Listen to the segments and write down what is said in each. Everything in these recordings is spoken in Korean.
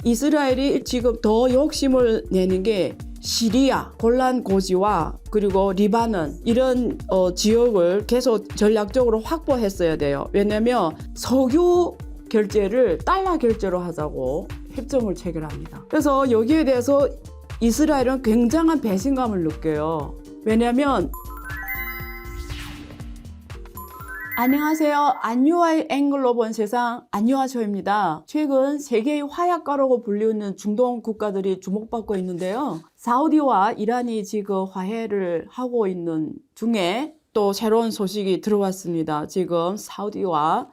이스라엘이 지금 더 욕심을 내는 게 시리아, 골란 고지와 그리고 리바논 이런 지역을 계속 전략적으로 확보했어야 돼요. 왜냐하면 석유 결제를 달러 결제로 하자고 협정을 체결합니다. 그래서 여기에 대해서 이스라엘은 굉장한 배신감을 느껴요. 왜냐하면 안녕하세요. 안유아의 앵글로 본 세상 안유아쇼입니다. 최근 세계의 화약가라고 불리는 중동 국가들이 주목받고 있는데요. 사우디와 이란이 지금 화해를 하고 있는 중에 또 새로운 소식이 들어왔습니다. 지금 사우디와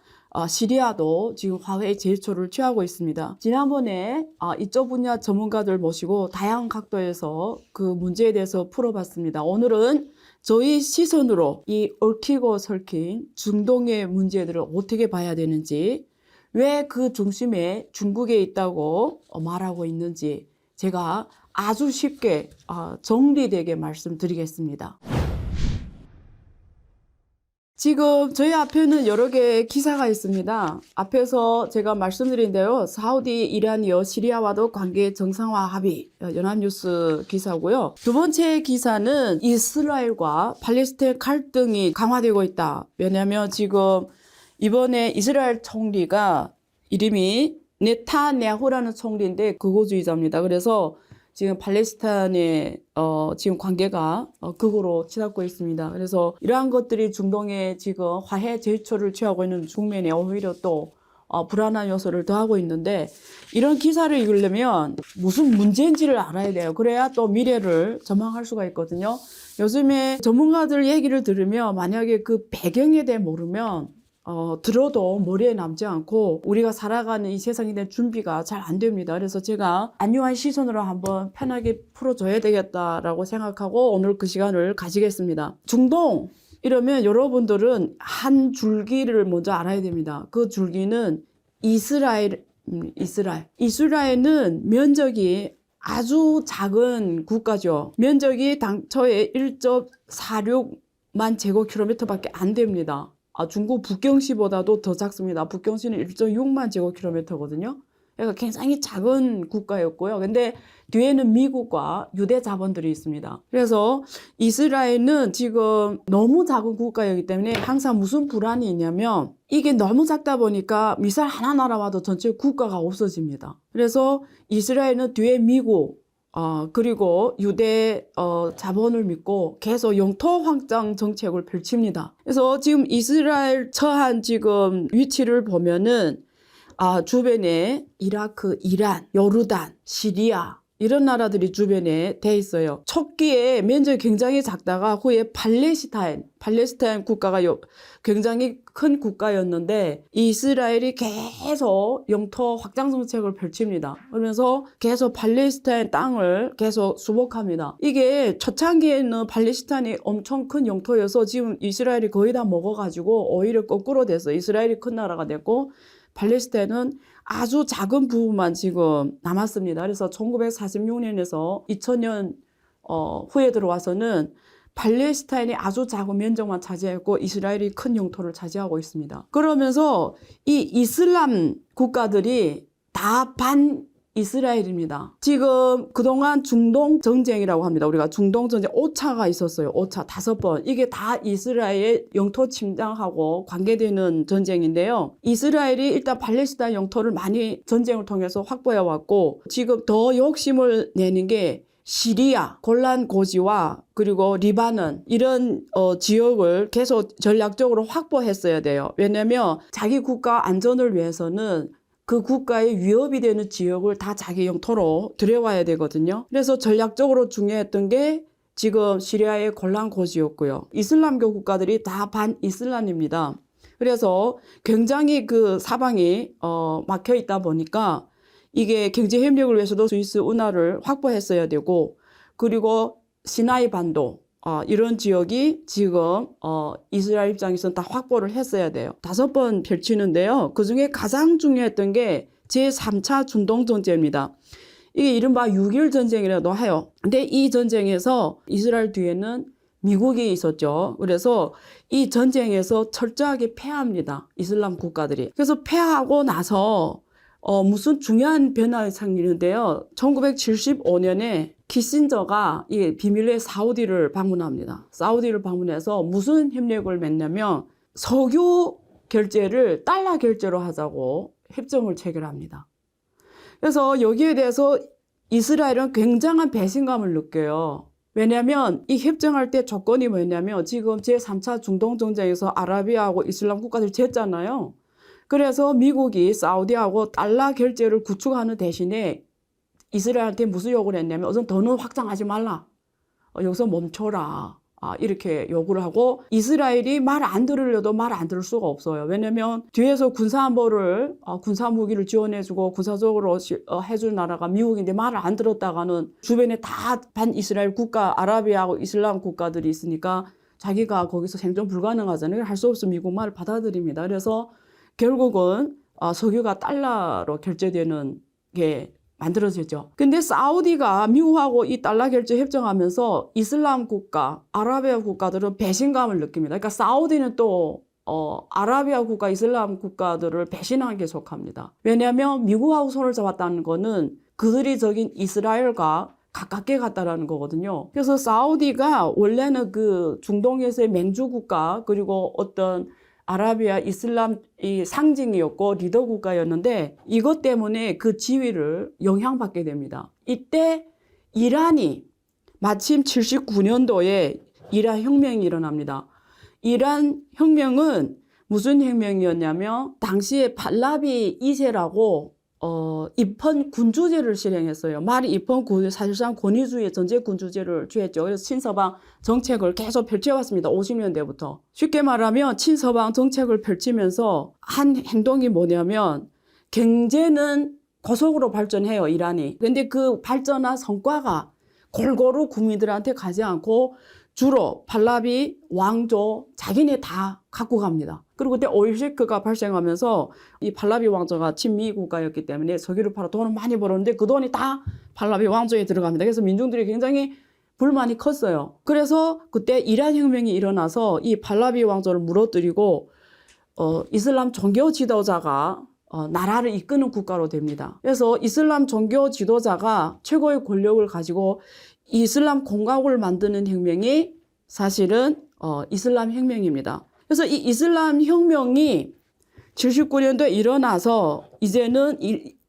시리아도 지금 화해 제스처를 취하고 있습니다. 지난번에 이쪽 분야 전문가들 모시고 다양한 각도에서 그 문제에 대해서 풀어봤습니다. 오늘은 저희 시선으로 이 얽히고 설킨 중동의 문제들을 어떻게 봐야 되는지, 왜 그 중심에 중국에 있다고 말하고 있는지 제가 아주 쉽게 정리되게 말씀드리겠습니다. 지금 저희 앞에는 여러 개의 기사가 있습니다. 앞에서 제가 말씀드린데요. 사우디, 이란이요, 시리아와도 관계 정상화 합의, 연합뉴스 기사고요. 두 번째 기사는 이스라엘과 팔레스타인 갈등이 강화되고 있다. 왜냐하면 지금 이번에 이스라엘 총리가 이름이 네타냐후라는 총리인데 극우주의자입니다. 그래서 지금 팔레스타인의 지금 관계가 극으로 치닫고 있습니다. 그래서 이러한 것들이 중동에 지금 화해 제스처를 취하고 있는 국면에 오히려 또 불안한 요소를 더하고 있는데, 이런 기사를 읽으려면 무슨 문제인지를 알아야 돼요. 그래야 또 미래를 전망할 수가 있거든요. 요즘에 전문가들 얘기를 들으면 만약에 그 배경에 대해 모르면 들어도 머리에 남지 않고 우리가 살아가는 이 세상에 대한 준비가 잘 안 됩니다. 그래서 제가 안유한 시선으로 한번 편하게 풀어줘야 되겠다라고 생각하고 오늘 그 시간을 가지겠습니다. 중동 이러면 여러분들은 한 줄기를 먼저 알아야 됩니다. 그 줄기는 이스라엘은 면적이 아주 작은 국가죠. 면적이 당초에 1.46만 제곱킬로미터밖에 안 됩니다. 중국 북경시보다도 더 작습니다. 북경시는 1.6만 제곱킬로미터거든요. 그러니까 굉장히 작은 국가였고요. 근데 뒤에는 미국과 유대 자본들이 있습니다. 그래서 이스라엘은 지금 너무 작은 국가이기 때문에 항상 무슨 불안이 있냐면, 이게 너무 작다 보니까 미사일 하나 날아와도 전체 국가가 없어집니다. 그래서 이스라엘은 뒤에 미국, 그리고 유대 자본을 믿고 계속 영토 확장 정책을 펼칩니다. 그래서 지금 이스라엘 처한 지금 위치를 보면은 주변에 이라크, 이란, 요르단, 시리아 이런 나라들이 주변에 돼 있어요. 초기에 면적이 굉장히 작다가 후에 팔레스타인 국가가 굉장히 큰 국가였는데 이스라엘이 계속 영토 확장 정책을 펼칩니다. 그러면서 계속 팔레스타인 땅을 계속 수복합니다. 이게 초창기에는 팔레스타인이 엄청 큰 영토여서 지금 이스라엘이 거의 다 먹어가지고 오히려 거꾸로 됐어. 이스라엘이 큰 나라가 됐고 팔레스타인은 아주 작은 부분만 지금 남았습니다. 그래서 1946년에서 2000년 후에 들어와서는 팔레스타인이 아주 작은 면적만 차지했고 이스라엘이 큰 영토를 차지하고 있습니다. 그러면서 이 이슬람 국가들이 다 이스라엘입니다. 지금 그동안 중동 전쟁이라고 합니다. 우리가 중동 전쟁 5차가 있었어요. 5차 5번. 이게 다 이스라엘의 영토 침략하고 관계되는 전쟁인데요. 이스라엘이 일단 팔레스타인 영토를 많이 전쟁을 통해서 확보해 왔고, 지금 더 욕심을 내는 게 시리아, 골란 고지와 그리고 리바논 이런 지역을 계속 전략적으로 확보했어야 돼요. 왜냐하면 자기 국가 안전을 위해서는 그 국가의 위협이 되는 지역을 다 자기 영토로 들여와야 되거든요. 그래서 전략적으로 중요했던 게 지금 시리아의 골란 고지였고요. 이슬람교 국가들이 다 반이슬람입니다. 그래서 굉장히 그 사방이 막혀 있다 보니까 이게 경제 협력을 위해서도 스위스 운하를 확보했어야 되고, 그리고 시나이 반도 이런 지역이 지금 이스라엘 입장에서는 다 확보를 했어야 돼요. 5번 펼치는데요. 그중에 가장 중요했던 게 제3차 중동 전쟁입니다. 이게 이른바 6.1 전쟁이라고 해요. 근데 이 전쟁에서 이스라엘 뒤에는 미국이 있었죠. 그래서 이 전쟁에서 철저하게 패합니다. 이슬람 국가들이. 그래서 패하고 나서 무슨 중요한 변화가 생기는데요. 1975년에 키신저가 이 비밀리에 사우디를 방문합니다. 사우디를 방문해서 무슨 협력을 맺냐면 석유 결제를 달러 결제로 하자고 협정을 체결합니다. 그래서 여기에 대해서 이스라엘은 굉장한 배신감을 느껴요. 왜냐하면 이 협정할 때 조건이 뭐냐면 지금 제3차 중동전쟁에서 아라비아하고 이슬람 국가들 졌잖아요. 그래서 미국이 사우디하고 달러 결제를 구축하는 대신에 이스라엘한테 무슨 요구를 했냐면 우선 더는 확장하지 말라. 여기서 멈춰라. 이렇게 요구를 하고 이스라엘이 말 안 들으려도 말 안 들을 수가 없어요. 왜냐면 뒤에서 군사안보를 군사 무기를 지원해주고 군사적으로 해줄 나라가 미국인데 말을 안 들었다가는 주변에 다 반이스라엘 국가 아라비아하고 이슬람 국가들이 있으니까 자기가 거기서 생존 불가능하잖아요. 할 수 없으면 미국 말을 받아들입니다. 그래서 결국은 석유가 달러로 결제되는 게 만들어지죠. 근데 사우디가 미국하고 이 달러 결제 협정하면서 이슬람 국가, 아라비아 국가들은 배신감을 느낍니다. 그러니까 사우디는 또 아라비아 국가, 이슬람 국가들을 배신한 게 속합니다. 왜냐하면 미국하고 손을 잡았다는 거는 그들이 적인 이스라엘과 가깝게 갔다라는 거거든요. 그래서 사우디가 원래는 그 중동에서의 맹주 국가 그리고 어떤 아라비아 이슬람 이 상징이었고 리더 국가였는데 이것 때문에 그 지위를 영향받게 됩니다. 이때 이란이 마침 79년도에 이란 혁명이 일어납니다. 이란 혁명은 무슨 혁명이었냐면 당시에 팔라비 2세라고 입헌 군주제를 실행했어요. 말이 입헌 군주, 사실상 권위주의 전제 군주제를 취했죠. 그래서 친서방 정책을 계속 펼쳐왔습니다. 50년대부터. 쉽게 말하면 친서방 정책을 펼치면서 한 행동이 뭐냐면 경제는 고속으로 발전해요, 이란이. 근데 그 발전한 성과가 골고루 국민들한테 가지 않고 주로 팔라비, 왕조, 자기네 다 갖고 갑니다. 그리고 그때 오일 셰크가 발생하면서 이 팔라비 왕조가 친미 국가였기 때문에 석유를 팔아 돈을 많이 벌었는데 그 돈이 다 팔라비 왕조에 들어갑니다. 그래서 민중들이 굉장히 불만이 컸어요. 그래서 그때 이란 혁명이 일어나서 이 팔라비 왕조를 무너뜨리고 이슬람 종교 지도자가 나라를 이끄는 국가로 됩니다. 그래서 이슬람 종교 지도자가 최고의 권력을 가지고 이슬람 공화국을 만드는 혁명이 사실은 이슬람 혁명입니다. 그래서 이 이슬람 혁명이 79년도에 일어나서 이제는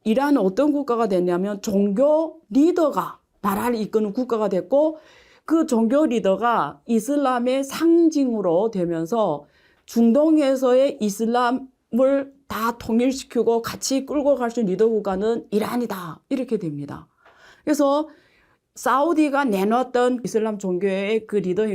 이란은 어떤 국가가 됐냐면 종교 리더가 나라를 이끄는 국가가 됐고 그 종교 리더가 이슬람의 상징으로 되면서 중동에서의 이슬람을 다 통일시키고 같이 끌고 갈 수 있는 리더 국가는 이란이다. 이렇게 됩니다. 그래서 사우디가 내놨던 이슬람 종교의 그 리더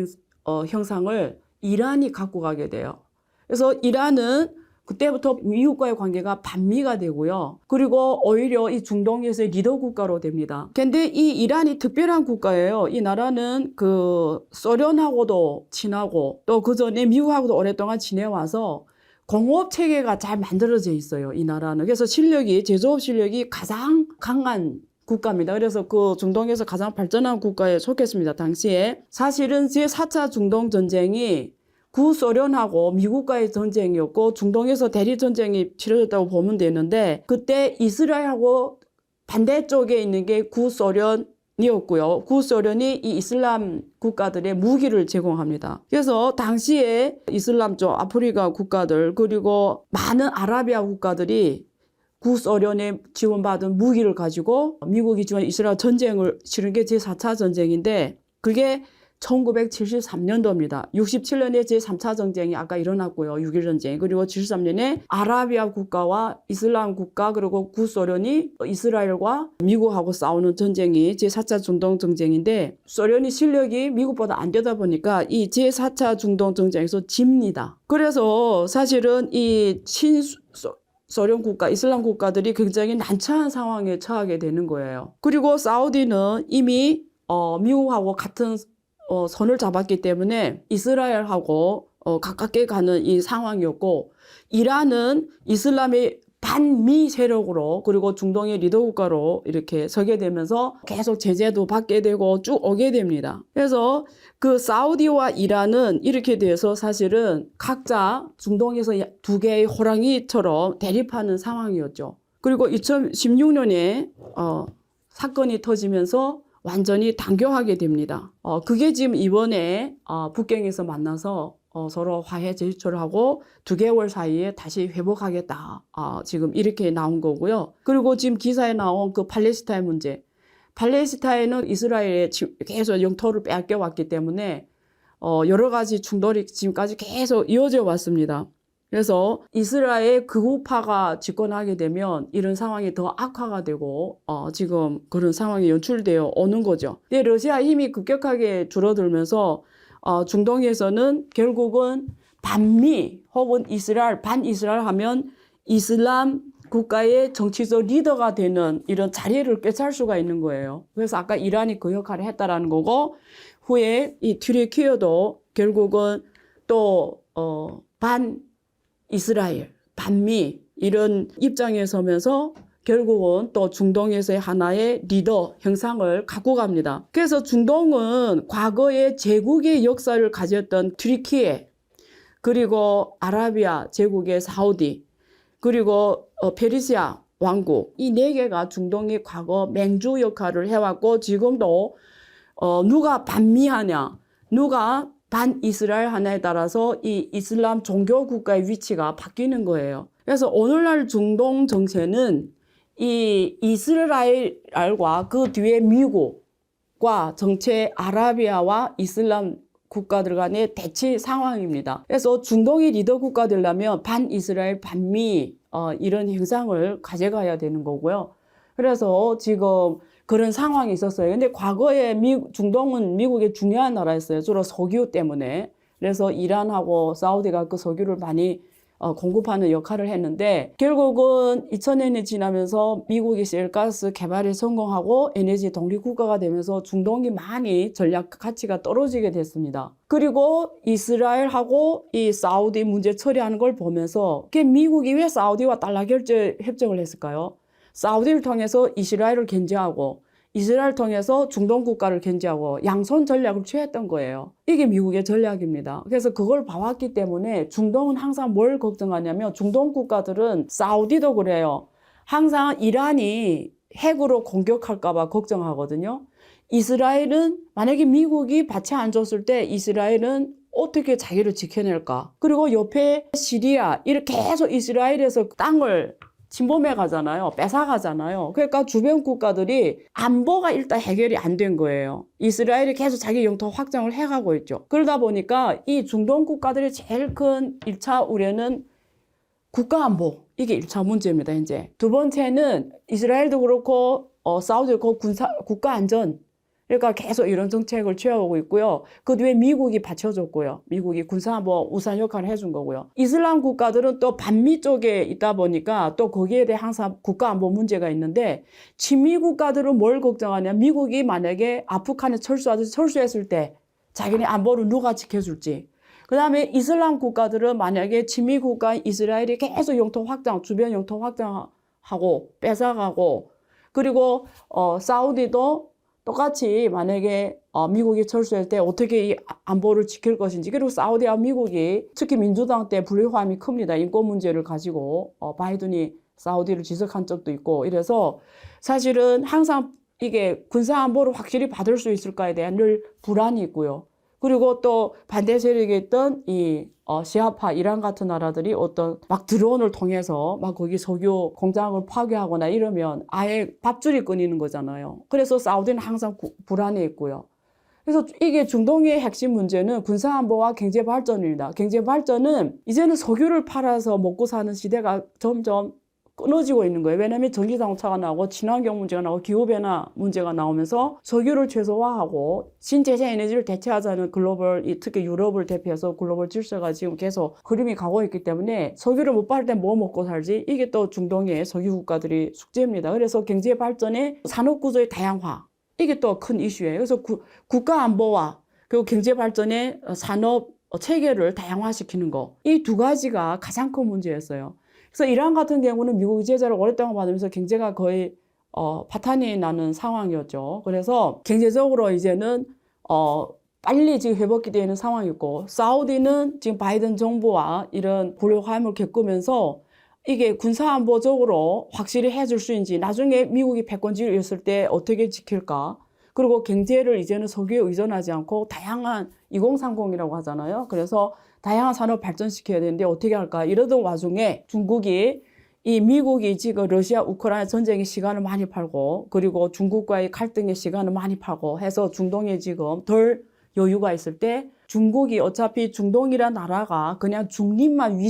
형상을 이란이 갖고 가게 돼요. 그래서 이란은 그때부터 미국과의 관계가 반미가 되고요. 그리고 오히려 이 중동에서의 리더 국가로 됩니다. 근데 이 이란이 특별한 국가예요. 이 나라는 그 소련하고도 친하고 또 그 전에 미국하고도 오랫동안 지내와서 공업 체계가 잘 만들어져 있어요. 이 나라는. 그래서 제조업 실력이 가장 강한 국가입니다. 그래서 그 중동에서 가장 발전한 국가에 속했습니다. 당시에. 사실은 제4차 중동전쟁이 구소련하고 미국과의 전쟁이었고 중동에서 대리전쟁이 치러졌다고 보면 되는데 그때 이스라엘하고 반대쪽에 있는 게 구소련이었고요. 구소련이 이 이슬람 국가들의 무기를 제공합니다. 그래서 당시에 이슬람 쪽 아프리카 국가들 그리고 많은 아라비아 국가들이 구소련에 지원받은 무기를 가지고 미국이 지원 이스라엘 전쟁을 치른 게 제4차 전쟁인데 그게 1973년도입니다. 67년에 제3차 전쟁이 아까 일어났고요. 6.1 전쟁. 그리고 73년에 아라비아 국가와 이슬람 국가 그리고 구소련이 이스라엘과 미국하고 싸우는 전쟁이 제4차 중동 전쟁인데 소련이 실력이 미국보다 안 되다 보니까 이 제4차 중동 전쟁에서 집니다. 그래서 사실은 이 소련 국가, 이슬람 국가들이 굉장히 난처한 상황에 처하게 되는 거예요. 그리고 사우디는 이미 미국하고 같은 선을 잡았기 때문에 이스라엘하고 가깝게 가는 이 상황이었고 이란은 이슬람의 반미 세력으로 그리고 중동의 리더 국가로 이렇게 서게 되면서 계속 제재도 받게 되고 쭉 오게 됩니다. 그래서 그 사우디와 이란은 이렇게 돼서 사실은 각자 중동에서 두 개의 호랑이처럼 대립하는 상황이었죠. 그리고 2016년에 사건이 터지면서 완전히 단교하게 됩니다. 그게 지금 이번에 북경에서 만나서 서로 화해 제스처를 하고 2개월 사이에 다시 회복하겠다. 지금 이렇게 나온 거고요. 그리고 지금 기사에 나온 그 팔레스타인 문제. 팔레스타인은 이스라엘에 계속 영토를 빼앗겨 왔기 때문에 여러 가지 충돌이 지금까지 계속 이어져 왔습니다. 그래서 이스라엘 극우파가 집권하게 되면 이런 상황이 더 악화가 되고 지금 그런 상황이 연출되어 오는 거죠. 근데 러시아 힘이 급격하게 줄어들면서 중동에서는 결국은 반미 혹은 이스라엘, 반이스라엘 하면 이슬람 국가의 정치적 리더가 되는 이런 자리를 꿰찰 수가 있는 거예요. 그래서 아까 이란이 그 역할을 했다라는 거고, 후에 이 튀르키예도 결국은 또 반이스라엘, 반미 이런 입장에 서면서 결국은 또 중동에서의 하나의 리더 형상을 갖고 갑니다. 그래서 중동은 과거에 제국의 역사를 가졌던 튀르키예, 그리고 아라비아 제국의 사우디, 그리고 페르시아 왕국, 이 4개가 중동의 과거 맹주 역할을 해왔고, 지금도 누가 반미하냐, 누가 반이스라엘 하냐에 따라서 이 이슬람 종교 국가의 위치가 바뀌는 거예요. 그래서 오늘날 중동 정세는 이 이스라엘과 그 뒤에 미국과 정체 아라비아와 이슬람 국가들 간의 대치 상황입니다. 그래서 중동의 리더 국가 되려면 반이스라엘, 반미 이런 형상을 가져가야 되는 거고요. 그래서 지금 그런 상황이 있었어요. 근데 과거에 중동은 미국의 중요한 나라였어요. 주로 석유 때문에. 그래서 이란하고 사우디가 그 석유를 많이 공급하는 역할을 했는데, 결국은 2000년이 지나면서 미국이 셀가스 개발에 성공하고 에너지 독립국가가 되면서 중동이 많이 전략 가치가 떨어지게 됐습니다. 그리고 이스라엘하고 이 사우디 문제 처리하는 걸 보면서 미국이 왜 사우디와 달러 결제 협정을 했을까요? 사우디를 통해서 이스라엘을 견제하고 이스라엘 통해서 중동 국가를 견제하고 양손 전략을 취했던 거예요. 이게 미국의 전략입니다. 그래서 그걸 봐왔기 때문에 중동은 항상 뭘 걱정하냐면, 중동 국가들은 사우디도 그래요. 항상 이란이 핵으로 공격할까 봐 걱정하거든요. 이스라엘은 만약에 미국이 받치 안 줬을 때 이스라엘은 어떻게 자기를 지켜낼까? 그리고 옆에 시리아, 이렇게 계속 이스라엘에서 땅을 침범해 가잖아요. 뺏어 가잖아요. 그러니까 주변 국가들이 안보가 일단 해결이 안 된 거예요. 이스라엘이 계속 자기 영토 확장을 해가고 있죠. 그러다 보니까 이 중동 국가들의 제일 큰 1차 우려는 국가안보. 이게 1차 문제입니다, 이제. 두 번째는 이스라엘도 그렇고, 사우디도 그렇고, 국가안전. 그러니까 계속 이런 정책을 취해오고 있고요. 그 뒤에 미국이 받쳐줬고요. 미국이 군사안보 우산 역할을 해준 거고요. 이슬람 국가들은 또 반미 쪽에 있다 보니까 또 거기에 대해 항상 국가안보 문제가 있는데, 친미 국가들은 뭘 걱정하냐. 미국이 만약에 아프간에 철수했을 때 자기네 안보를 누가 지켜줄지. 그 다음에 이슬람 국가들은 만약에 친미 국가 이스라엘이 계속 영토 확장, 주변 영토 확장하고 뺏어가고, 그리고 사우디도 똑같이 만약에 미국이 철수할 때 어떻게 이 안보를 지킬 것인지, 그리고 사우디와 미국이 특히 민주당 때 불협화음이 큽니다. 인권 문제를 가지고 바이든이 사우디를 지적한 적도 있고, 이래서 사실은 항상 이게 군사안보를 확실히 받을 수 있을까에 대한 늘 불안이 있고요. 그리고 또 반대 세력에 있던 이 시아파 이란 같은 나라들이 어떤 막 드론을 통해서 막 거기 석유 공장을 파괴하거나 이러면 아예 밥줄이 끊이는 거잖아요. 그래서 사우디는 항상 불안해 있고요. 그래서 이게 중동의 핵심 문제는 군사안보와 경제발전입니다. 경제발전은 이제는 석유를 팔아서 먹고 사는 시대가 점점 끊어지고 있는 거예요. 왜냐하면 전기자동차가 나오고 친환경 문제가 나오고 기후변화 문제가 나오면서 석유를 최소화하고 신재생 에너지를 대체하자는 글로벌, 특히 유럽을 대표해서 글로벌 질서가 지금 계속 흐름이 가고 있기 때문에 석유를 못 팔 때 뭐 먹고 살지? 이게 또 중동의 석유 국가들이 숙제입니다. 그래서 경제 발전의 산업 구조의 다양화, 이게 또 큰 이슈예요. 그래서 국가 안보와 그리고 경제 발전의 산업 체계를 다양화시키는 거, 이 두 가지가 가장 큰 문제였어요. 그래서 이란 같은 경우는 미국의 제재를 오랫동안 받으면서 경제가 거의 파탄이 나는 상황이었죠. 그래서 경제적으로 이제는 빨리 지금 회복이 되는 상황이고, 사우디는 지금 바이든 정부와 이런 불협화음을 겪으면서 이게 군사안보적으로 확실히 해줄 수 있는지, 나중에 미국이 패권주의를 이었을 때 어떻게 지킬까? 그리고 경제를 이제는 석유에 의존하지 않고 다양한 2030이라고 하잖아요. 그래서 다양한 산업 발전시켜야 되는데 어떻게 할까? 이러던 와중에 중국이 이 미국이 지금 러시아 우크라이나 전쟁의 시간을 많이 팔고, 그리고 중국과의 갈등의 시간을 많이 팔고 해서 중동에 지금 덜 여유가 있을 때, 중국이 어차피 중동이란 나라가 그냥 중립만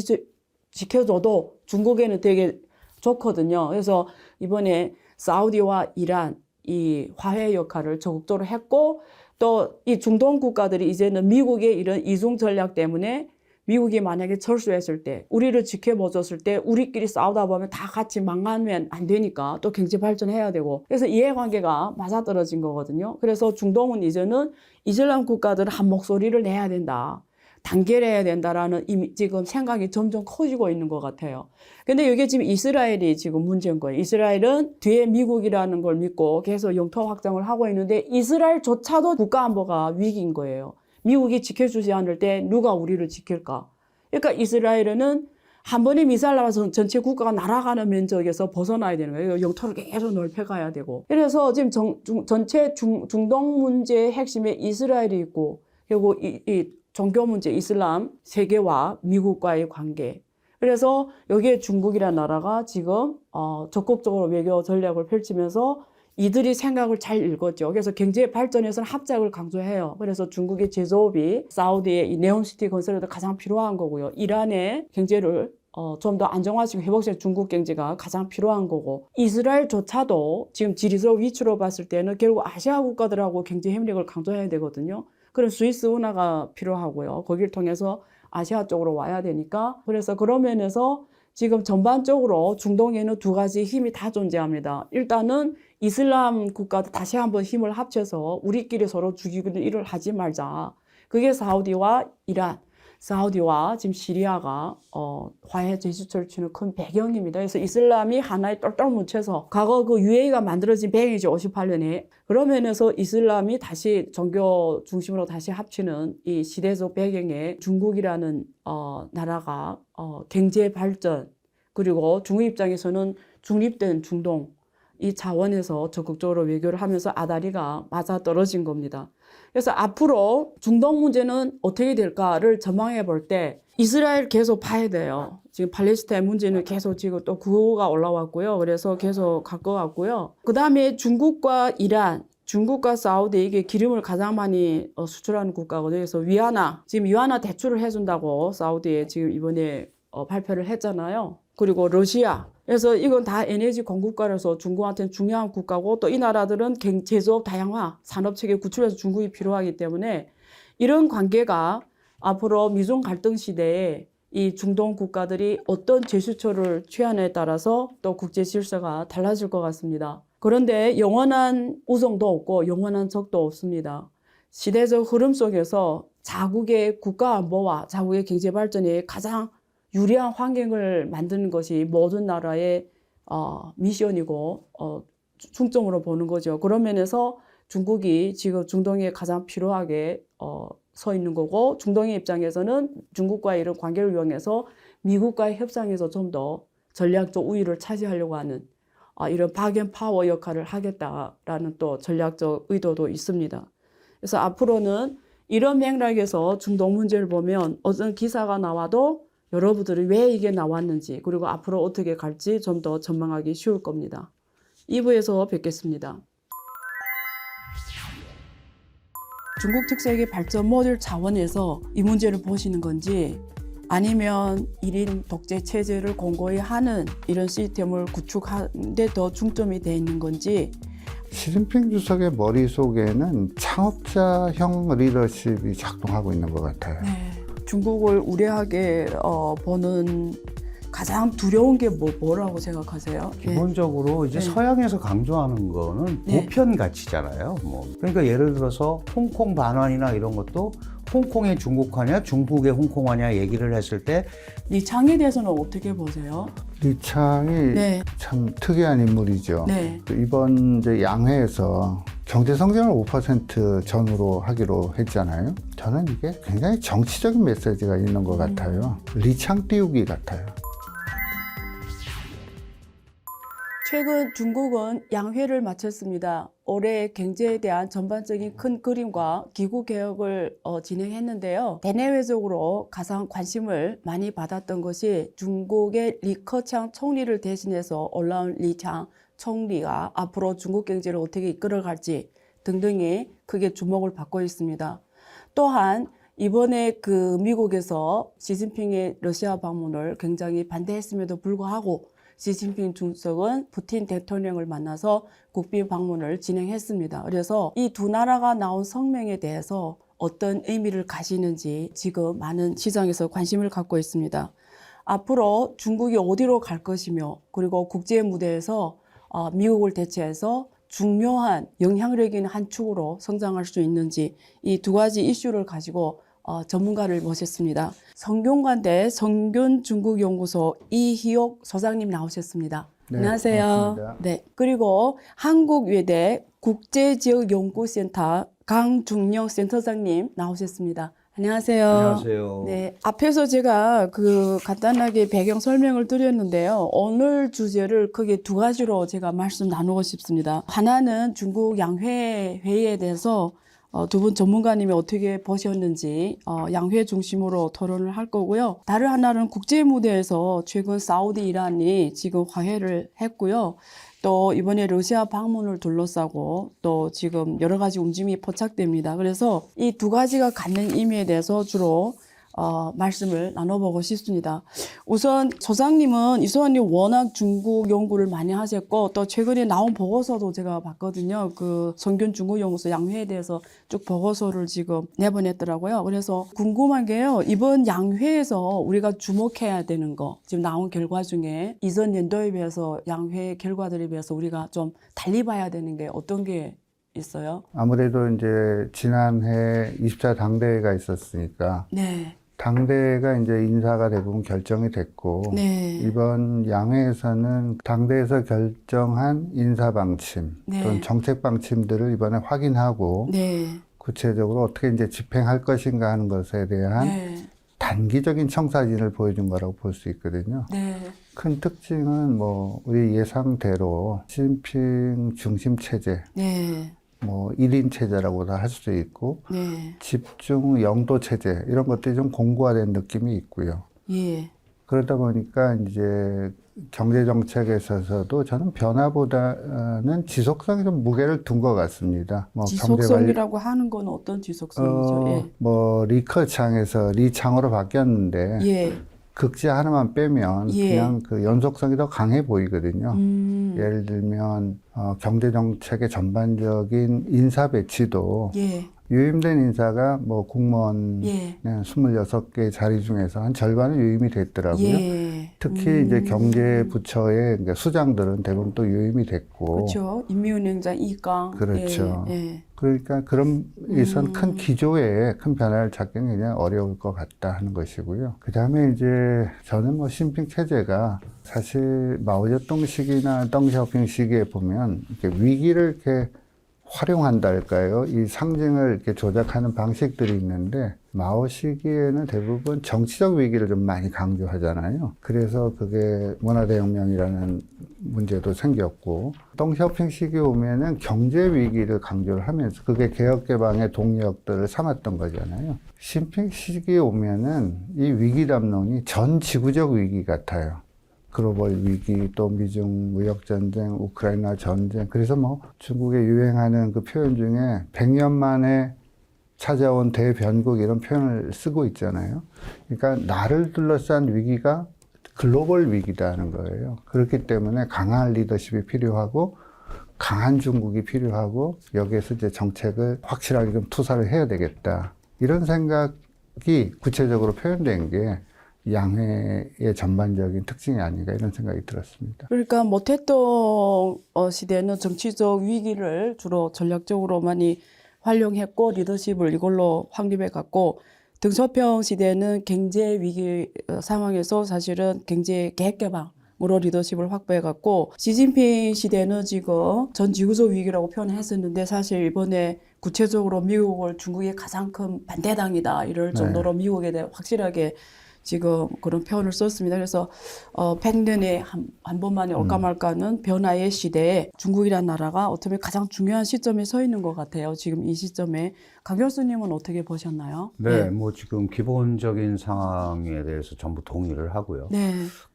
지켜줘도 중국에는 되게 좋거든요. 그래서 이번에 사우디와 이란 이 화해 역할을 적극적으로 했고, 또 이 중동 국가들이 이제는 미국의 이런 이중 전략 때문에 미국이 만약에 철수했을 때, 우리를 지켜봐줬을 때 우리끼리 싸우다 보면 다 같이 망하면 안 되니까 또 경제 발전해야 되고, 그래서 이해관계가 맞아떨어진 거거든요. 그래서 중동은 이제는 이슬람 국가들은 한 목소리를 내야 된다, 단결해야 된다라는 지금 생각이 점점 커지고 있는 것 같아요. 근데 이게 지금 이스라엘이 지금 문제인 거예요. 이스라엘은 뒤에 미국이라는 걸 믿고 계속 영토 확장을 하고 있는데, 이스라엘조차도 국가안보가 위기인 거예요. 미국이 지켜주지 않을 때 누가 우리를 지킬까? 그러니까 이스라엘은 한 번에 미사일 나와서 전체 국가가 날아가는 면적에서 벗어나야 되는 거예요. 영토를 계속 넓혀가야 되고. 그래서 지금 전체 중동 문제의 핵심에 이스라엘이 있고, 그리고 이 종교 문제, 이슬람 세계와 미국과의 관계. 그래서 여기에 중국이라는 나라가 지금 적극적으로 외교 전략을 펼치면서 이들이 생각을 잘 읽었죠. 그래서 경제 발전에서는 합작을 강조해요. 그래서 중국의 제조업이 사우디의 이 네옴시티 건설에도 가장 필요한 거고요. 이란의 경제를 좀 더 안정화시키고 회복시키는 중국 경제가 가장 필요한 거고, 이스라엘조차도 지금 지리적 위치로 봤을 때는 결국 아시아 국가들하고 경제 협력을 강조해야 되거든요. 그런 스위스 운하가 필요하고요. 거기를 통해서 아시아 쪽으로 와야 되니까. 그래서 그런 면에서 지금 전반적으로 중동에는 두 가지 힘이 다 존재합니다. 일단은 이슬람 국가도 다시 한번 힘을 합쳐서 우리끼리 서로 죽이는 일을 하지 말자. 그게 사우디와 이란, 사우디와 지금 시리아가 화해 제스처를 치는 큰 배경입니다. 그래서 이슬람이 하나에 똘똘 뭉쳐서, 과거 그 UAE가 만들어진 배경이죠. 58년에. 그런 면에서 이슬람이 다시 종교 중심으로 다시 합치는 이 시대적 배경에 중국이라는 나라가 경제 발전, 그리고 중국 입장에서는 중립된 중동, 이 차원에서 적극적으로 외교를 하면서 아다리가 맞아떨어진 겁니다. 그래서 앞으로 중동 문제는 어떻게 될까를 전망해 볼 때 이스라엘 계속 봐야 돼요. 지금 팔레스타인 문제는 계속 지금 또 구호가 올라왔고요. 그래서 계속 갈 것 같고요. 그 다음에 중국과 이란, 중국과 사우디, 이게 기름을 가장 많이 수출하는 국가거든요. 그래서 위안화, 지금 위안화 대출을 해준다고 사우디에 지금 이번에 발표를 했잖아요. 그리고 러시아. 그래서 이건 다 에너지 공급가라서 중국한테는 중요한 국가고, 또 이 나라들은 제조업 다양화, 산업체계 구축해서 중국이 필요하기 때문에 이런 관계가 앞으로 미중 갈등 시대에 이 중동 국가들이 어떤 제스처를 취하느냐에 따라서 또 국제 질서가 달라질 것 같습니다. 그런데 영원한 우정도 없고 영원한 적도 없습니다. 시대적 흐름 속에서 자국의 국가 안보와 자국의 경제 발전에 가장 유리한 환경을 만드는 것이 모든 나라의 미션이고 중점으로 보는 거죠. 그런 면에서 중국이 지금 중동에 가장 필요하게 서 있는 거고, 중동의 입장에서는 중국과의 이런 관계를 이용해서 미국과의 협상에서 좀 더 전략적 우위를 차지하려고 하는 이런 박앤파워 역할을 하겠다라는 또 전략적 의도도 있습니다. 그래서 앞으로는 이런 맥락에서 중동 문제를 보면 어떤 기사가 나와도 여러분들이 왜 이게 나왔는지, 그리고 앞으로 어떻게 갈지 좀 더 전망하기 쉬울 겁니다. 2부에서 뵙겠습니다. 중국 특색의 발전 모델 차원에서 이 문제를 보시는 건지, 아니면 1인 독재 체제를 공고히 하는 이런 시스템을 구축하는 데 더 중점이 돼 있는 건지. 시진핑 주석의 머릿속에는 창업자형 리더십이 작동하고 있는 것 같아요. 네. 중국을 우려하게 보는 가장 두려운 게 뭐라고 생각하세요? 기본적으로 이제 네. 서양에서 강조하는 거는 네. 보편 가치잖아요. 그러니까 예를 들어서 홍콩 반환이나 이런 것도 홍콩의 중국화냐 중국의 홍콩화냐 얘기를 했을 때 리창에 대해서는 어떻게 보세요? 리창이 네. 참 특이한 인물이죠. 네. 이번 이제 양회에서 경제 성장을 5% 전후로 하기로 했잖아요. 저는 이게 굉장히 정치적인 메시지가 있는 것 같아요. 리창 띄우기 같아요. 최근 중국은 양회를 마쳤습니다. 올해 경제에 대한 전반적인 큰 그림과 기구 개혁을 진행했는데요. 대내외적으로 가장 관심을 많이 받았던 것이 중국의 리커창 총리를 대신해서 올라온 리창 총리가 앞으로 중국 경제를 어떻게 이끌어갈지 등등이 크게 주목을 받고 있습니다. 또한 이번에 미국에서 시진핑의 러시아 방문을 굉장히 반대했음에도 불구하고 시진핑 주석은 푸틴 대통령을 만나서 국빈 방문을 진행했습니다. 그래서 이 두 나라가 나온 성명에 대해서 어떤 의미를 가지는지 지금 많은 시장에서 관심을 갖고 있습니다. 앞으로 중국이 어디로 갈 것이며 그리고 국제 무대에서 미국을 대체해서 중요한 영향력 있는 한 축으로 성장할 수 있는지 이 두 가지 이슈를 가지고 전문가를 모셨습니다. 성균관대 성균중국연구소 이희옥 소장님 나오셨습니다. 네, 안녕하세요. 반갑습니다. 네, 그리고 한국외대 국제지역연구센터 강중영 센터장님 나오셨습니다. 안녕하세요. 안녕하세요. 네, 앞에서 제가 간단하게 배경 설명을 드렸는데요. 오늘 주제를 크게 두 가지로 제가 말씀 나누고 싶습니다. 하나는 중국 양회 회의에 대해서 두 분 전문가님이 어떻게 보셨는지 양회 중심으로 토론을 할 거고요. 다른 하나는 국제 무대에서 최근 사우디 이란이 지금 화해를 했고요. 또 이번에 러시아 방문을 둘러싸고 또 지금 여러 가지 움직임이 포착됩니다. 그래서 이 두 가지가 갖는 의미에 대해서 주로 말씀을 나눠보고 싶습니다. 우선 소장님은 이소환님 워낙 중국 연구를 많이 하셨고 또 최근에 나온 보고서도 제가 봤거든요. 성균 중국연구소 양회에 대해서 쭉 보고서를 지금 내보냈더라고요. 그래서 궁금한 게요. 이번 양회에서 우리가 주목해야 되는 거 지금 나온 결과 중에 이전 연도에 비해서 양회 결과들에 비해서 우리가 좀 달리 봐야 되는 게 어떤 게 있어요? 아무래도 이제 지난해 24 당대회가 있었으니까 네. 당대회가 이제 인사가 대부분 결정이 됐고 네. 이번 양회에서는 당대에서 결정한 인사 방침 네. 또는 정책 방침들을 이번에 확인하고 네. 구체적으로 어떻게 이제 집행할 것인가 하는 것에 대한 네. 단기적인 청사진을 보여준 거라고 볼 수 있거든요. 네. 큰 특징은 우리 예상대로 시진핑 중심 체제, 네. 1인 체제라고도 할 수 있고, 네. 집중 영도 체제, 이런 것들이 좀 공고화된 느낌이 있고요. 예. 그러다 보니까 이제 경제정책에 있어서도 저는 변화보다는 지속성에 좀 무게를 둔 것 같습니다. 지속성이라고 하는 건 어떤 지속성이죠? 리커창에서 리창으로 바뀌었는데, 예. 극지 하나만 빼면 예. 그냥 연속성이 더 강해 보이거든요. 예를 들면 경제정책의 전반적인 인사 배치도 예. 유임된 인사가 국무원 예. 26개 자리 중에서 한 절반은 유임이 됐더라고요. 예. 특히 이제 경제부처의 그러니까 수장들은 대부분 또 유임이 됐고. 그렇죠. 인민운영장 이강. 그렇죠. 예. 예. 그러니까 그런 일선 큰 기조에 큰 변화를 찾기는 굉장히 어려울 것 같다 하는 것이고요. 그 다음에 이제 저는 시진핑 체제가 사실 마오쩌둥식이나 덩샤오핑 시기에 보면 이렇게 위기를 이렇게 활용한다 할까요? 이 상징을 이렇게 조작하는 방식들이 있는데 마오 시기에는 대부분 정치적 위기를 좀 많이 강조하잖아요. 그래서 그게 문화대혁명이라는 문제도 생겼고 덩샤오핑 시기에 오면은 경제 위기를 강조를 하면서 그게 개혁개방의 동력들을 삼았던 거잖아요. 시진핑 시기에 오면은 이 위기 담론이 전 지구적 위기 같아요. 글로벌 위기, 또 미중 무역전쟁, 우크라이나 전쟁. 그래서 중국에 유행하는 그 표현 중에 100년 만에 찾아온 대변국 이런 표현을 쓰고 있잖아요. 그러니까 나를 둘러싼 위기가 글로벌 위기다는 거예요. 그렇기 때문에 강한 리더십이 필요하고 강한 중국이 필요하고 여기에서 이제 정책을 확실하게 좀 투사를 해야 되겠다. 이런 생각이 구체적으로 표현된 게 양회의 전반적인 특징이 아닌가 이런 생각이 들었습니다. 그러니까 모태동 시대는 정치적 위기를 주로 전략적으로 많이 활용했고 리더십을 이걸로 확립해 갔고 등소평 시대는 경제 위기 상황에서 사실은 경제 계획 개방으로 리더십을 확보해 갔고 시진핑 시대는 지금 전 지구적 위기라고 표현했었는데 사실 이번에 구체적으로 미국을 중국의 가장 큰 반대당이다 이럴 정도로 미국에 대해 확실하게 지금 그런 표현을 썼습니다. 그래서 100년에 한 번만에 올까 말까는 변화의 시대에 중국이라는 나라가 어떻게 보면 가장 중요한 시점에 서 있는 것 같아요. 지금 이 시점에. 강 교수님은 어떻게 보셨나요? 네, 뭐 지금 기본적인 상황에 대해서 전부 동의를 하고요. 네.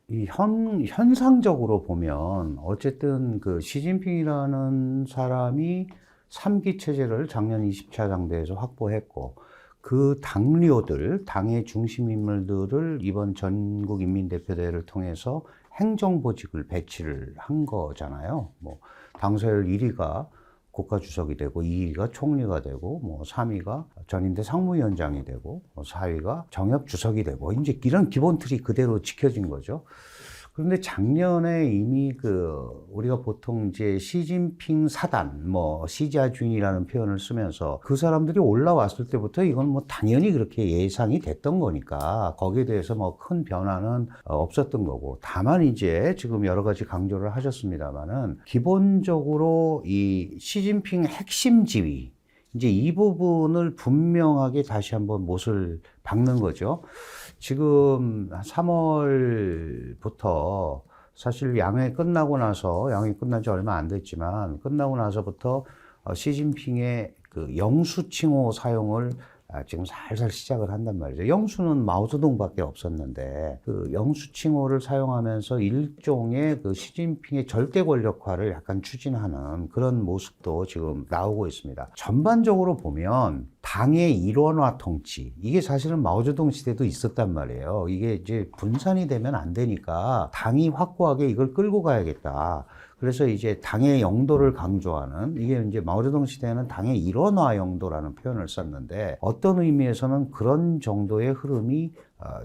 이 현상적으로 보면 어쨌든 그 시진핑이라는 사람이 3기 체제를 작년 20차 당대에서 확보했고 그 당료들, 당의 중심 인물들을 이번 전국인민대표대회를 통해서 행정보직을 배치를 한 거잖아요. 뭐 당서열 1위가 국가주석이 되고 2위가 총리가 되고 뭐 3위가 전인대 상무위원장이 되고 뭐 4위가 정협주석이 되고 이제 이런 기본 틀이 그대로 지켜진 거죠. 그런데 작년에 이미 우리가 보통 이제 시진핑 사단, 뭐 시자준이라는 표현을 쓰면서 그 사람들이 올라왔을 때부터 이건 뭐 당연히 그렇게 예상이 됐던 거니까 거기에 대해서 뭐 큰 변화는 없었던 거고, 다만 이제 지금 여러 가지 강조를 하셨습니다만은 기본적으로 이 시진핑 핵심 지위, 이제 이 부분을 분명하게 다시 한번 못을 박는 거죠. 지금 3월부터 사실 양회 끝나고 나서, 양회 끝난 지 얼마 안 됐지만 끝나고 나서부터 시진핑의 그 영수칭호 사용을 지금 살살 시작을 한단 말이죠. 영수는 마오쩌둥밖에 없었는데 그 영수칭호를 사용하면서 일종의 그 시진핑의 절대 권력화를 약간 추진하는 그런 모습도 지금 나오고 있습니다. 전반적으로 보면 당의 일원화 통치, 이게 사실은 마오쩌둥 시대도 있었단 말이에요. 이게 이제 분산이 되면 안 되니까 당이 확고하게 이걸 끌고 가야겠다. 그래서 이제 당의 영도를 강조하는, 이게 이제 마오쩌둥 시대에는 당의 일원화 영도라는 표현을 썼는데 어떤 의미에서는 그런 정도의 흐름이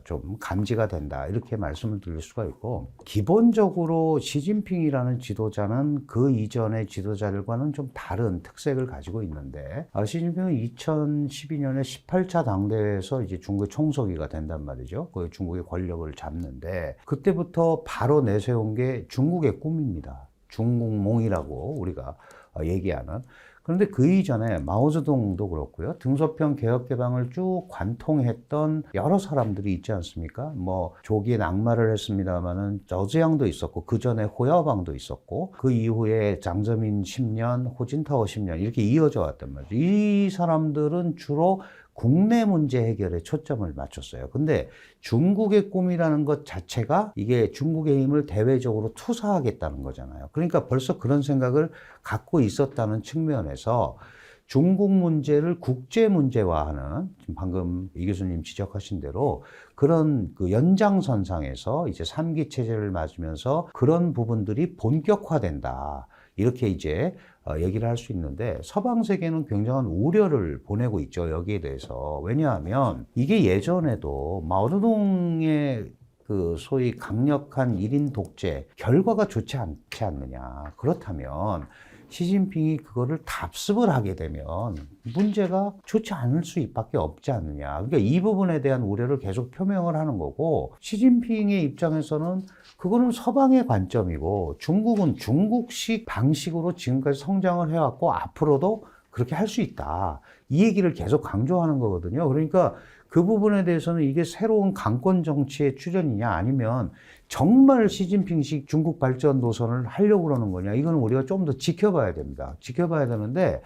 좀 감지가 된다, 이렇게 말씀을 드릴 수가 있고, 기본적으로 시진핑이라는 지도자는 그 이전의 지도자들과는 좀 다른 특색을 가지고 있는데, 시진핑은 2012년에 18차 당대회에서 이제 중국의 총서기가 된단 말이죠. 그 중국의 권력을 잡는데 그때부터 바로 내세운 게 중국의 꿈입니다. 중국몽이라고 우리가 얘기하는. 그런데 그 이전에 마오쩌둥도 그렇고요, 등소평 개혁개방을 쭉 관통했던 여러 사람들이 있지 않습니까? 뭐 조기에 낙마를 했습니다마는 저지양도 있었고, 그 전에 호야방도 있었고, 그 이후에 장저민 10년, 호진타오 10년 이렇게 이어져 왔단 말이죠. 이 사람들은 주로 국내 문제 해결에 초점을 맞췄어요. 근데 중국의 꿈이라는 것 자체가 이게 중국의 힘을 대외적으로 투사하겠다는 거잖아요. 그러니까 벌써 그런 생각을 갖고 있었다는 측면에서 중국 문제를 국제 문제화하는, 지금 방금 이 교수님 지적하신 대로 그런 그 연장선상에서 이제 3기 체제를 맞으면서 그런 부분들이 본격화된다, 이렇게 이제 얘기를 할 수 있는데, 서방 세계는 굉장한 우려를 보내고 있죠, 여기에 대해서. 왜냐하면 이게 예전에도 마오쩌둥의 그 소위 강력한 1인 독재 결과가 좋지 않지 않느냐. 그렇다면 시진핑이 그거를 답습을 하게 되면 문제가 좋지 않을 수밖에 없지 않느냐. 그러니까 이 부분에 대한 우려를 계속 표명을 하는 거고, 시진핑의 입장에서는 그거는 서방의 관점이고 중국은 중국식 방식으로 지금까지 성장을 해왔고 앞으로도 그렇게 할 수 있다, 이 얘기를 계속 강조하는 거거든요. 그러니까 그 부분에 대해서는 이게 새로운 강권 정치의 출현이냐, 아니면 정말 시진핑식 중국 발전 노선을 하려고 그러는 거냐, 이건 우리가 좀 더 지켜봐야 됩니다. 지켜봐야 되는데,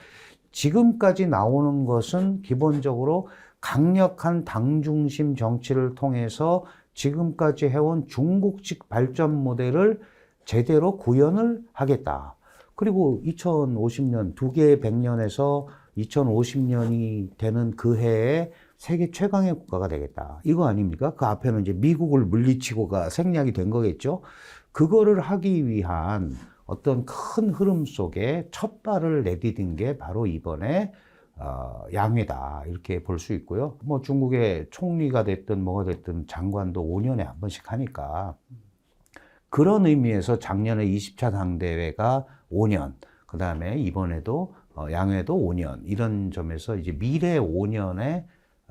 지금까지 나오는 것은 기본적으로 강력한 당중심 정치를 통해서 지금까지 해온 중국식 발전 모델을 제대로 구현을 하겠다. 그리고 2050년, 두 개의 100년에서 2050년이 되는 그 해에 세계 최강의 국가가 되겠다, 이거 아닙니까? 그 앞에는 이제 미국을 물리치고가 생략이 된 거겠죠. 그거를 하기 위한 어떤 큰 흐름 속에 첫 발을 내디딘 게 바로 이번에 양회다, 이렇게 볼 수 있고요. 뭐 중국의 총리가 됐든 뭐가 됐든 장관도 5년에 한 번씩 하니까, 그런 의미에서 작년에 20차 당대회가 5년, 그 다음에 이번에도 양회도 5년, 이런 점에서 이제 미래 5년의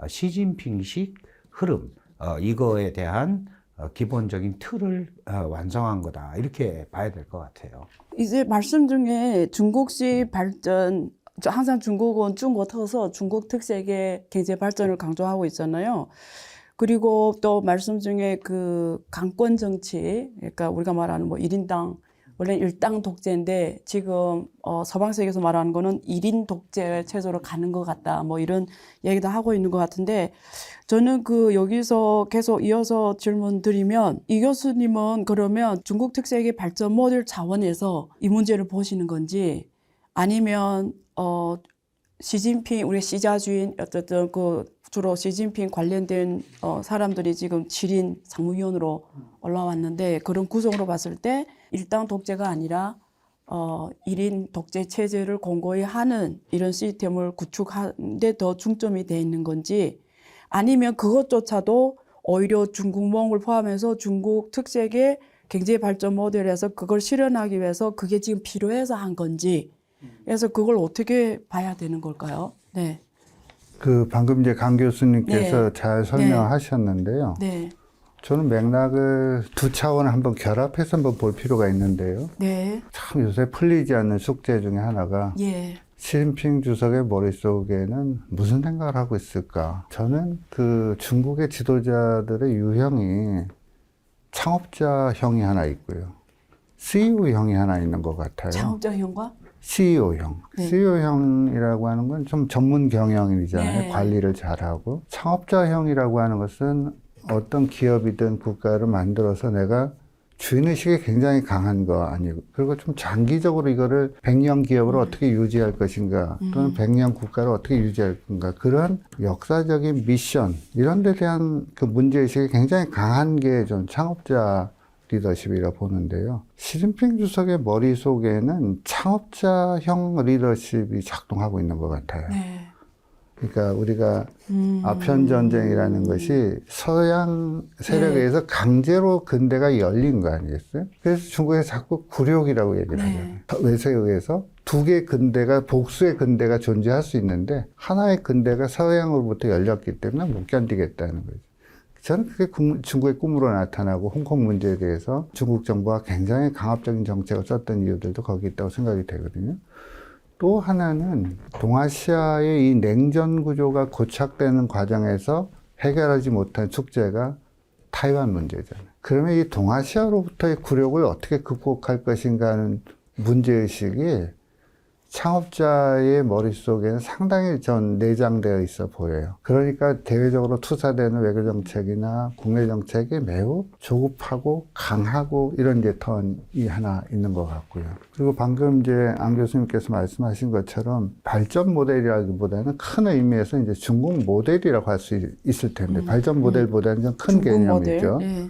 시진핑식 흐름, 이거에 대한 기본적인 틀을 완성한 거다, 이렇게 봐야 될 것 같아요. 이제 말씀 중에 중국식 발전, 항상 중국은 중국어서 중국 특색의 경제 발전을 강조하고 있잖아요. 그리고 또 말씀 중에 그 강권 정치, 그러니까 우리가 말하는 뭐 1인당, 원래 일당 독재인데 지금 서방 세계에서 말하는 거는 1인 독재 체제로 가는 것 같다. 뭐 이런 얘기도 하고 있는 것 같은데 저는 그 여기서 계속 이어서 질문 드리면 이 교수님은 그러면 중국 특색의 발전 모델 차원에서 이 문제를 보시는 건지 아니면 시진핑 우리 시자주인 어쨌든 그 주로 시진핑 관련된 사람들이 지금 7인 상무위원으로 올라왔는데 그런 구성으로 봤을 때 일당 독재가 아니라 1인 독재 체제를 공고히 하는 이런 시스템을 구축하는 데 더 중점이 돼 있는 건지 아니면 그것조차도 오히려 중국몽을 포함해서 중국 특색의 경제 발전 모델에서 그걸 실현하기 위해서 그게 지금 필요해서 한 건지 그래서 그걸 어떻게 봐야 되는 걸까요? 네. 그 방금 이제 강 교수님께서 네. 잘 설명하셨는데요. 네. 저는 맥락을 두 차원을 한번 결합해서 한번 볼 필요가 있는데요. 네. 참 요새 풀리지 않는 숙제 중에 하나가 예. 시진핑 주석의 머릿속에는 무슨 생각을 하고 있을까? 저는 그 중국의 지도자들의 유형이 창업자형이 하나 있고요. CEO형이 하나 있는 것 같아요. 창업자형과 CEO형. 네. CEO형이라고 하는 건 좀 전문 경영이잖아요. 네. 관리를 잘하고. 창업자형이라고 하는 것은 어떤 기업이든 국가를 만들어서 내가 주인의식이 굉장히 강한 거 아니고, 그리고 좀 장기적으로 이거를 100년 기업을 어떻게 유지할 것인가, 또는 100년 국가를 어떻게 유지할 건가, 그런 역사적인 미션, 이런 데 대한 그 문제의식이 굉장히 강한 게 좀 창업자 리더십이라 보는데요. 시진핑 주석의 머릿속에는 창업자형 리더십이 작동하고 있는 것 같아요. 네. 그러니까 우리가 아편 전쟁이라는 것이 서양 세력에 네. 의해서 강제로 근대가 열린 거 아니겠어요? 그래서 중국에서 자꾸 굴욕이라고 얘기를 네. 하잖아요. 외세에 의해서 두 개의 근대가, 복수의 근대가 존재할 수 있는데 하나의 근대가 서양으로부터 열렸기 때문에 못 견디겠다는 거죠. 저는 그게 중국의 꿈으로 나타나고 홍콩 문제에 대해서 중국 정부가 굉장히 강압적인 정책을 썼던 이유들도 거기 있다고 생각이 되거든요. 또 하나는 동아시아의 이 냉전 구조가 고착되는 과정에서 해결하지 못한 숙제가 타이완 문제잖아요. 그러면 이 동아시아로부터의 굴욕을 어떻게 극복할 것인가 하는 문제의식이 창업자의 머릿속에는 상당히 전 내장되어 있어 보여요. 그러니까 대외적으로 투사되는 외교정책이나 국내정책이 매우 조급하고 강하고 이런 이제 턴이 하나 있는 것 같고요. 그리고 방금 이제 안 교수님께서 말씀하신 것처럼 발전 모델이라기보다는 큰 의미에서 이제 중국 모델이라고 할 수 있을 텐데 발전 모델보다는 좀 큰 개념이죠. 네.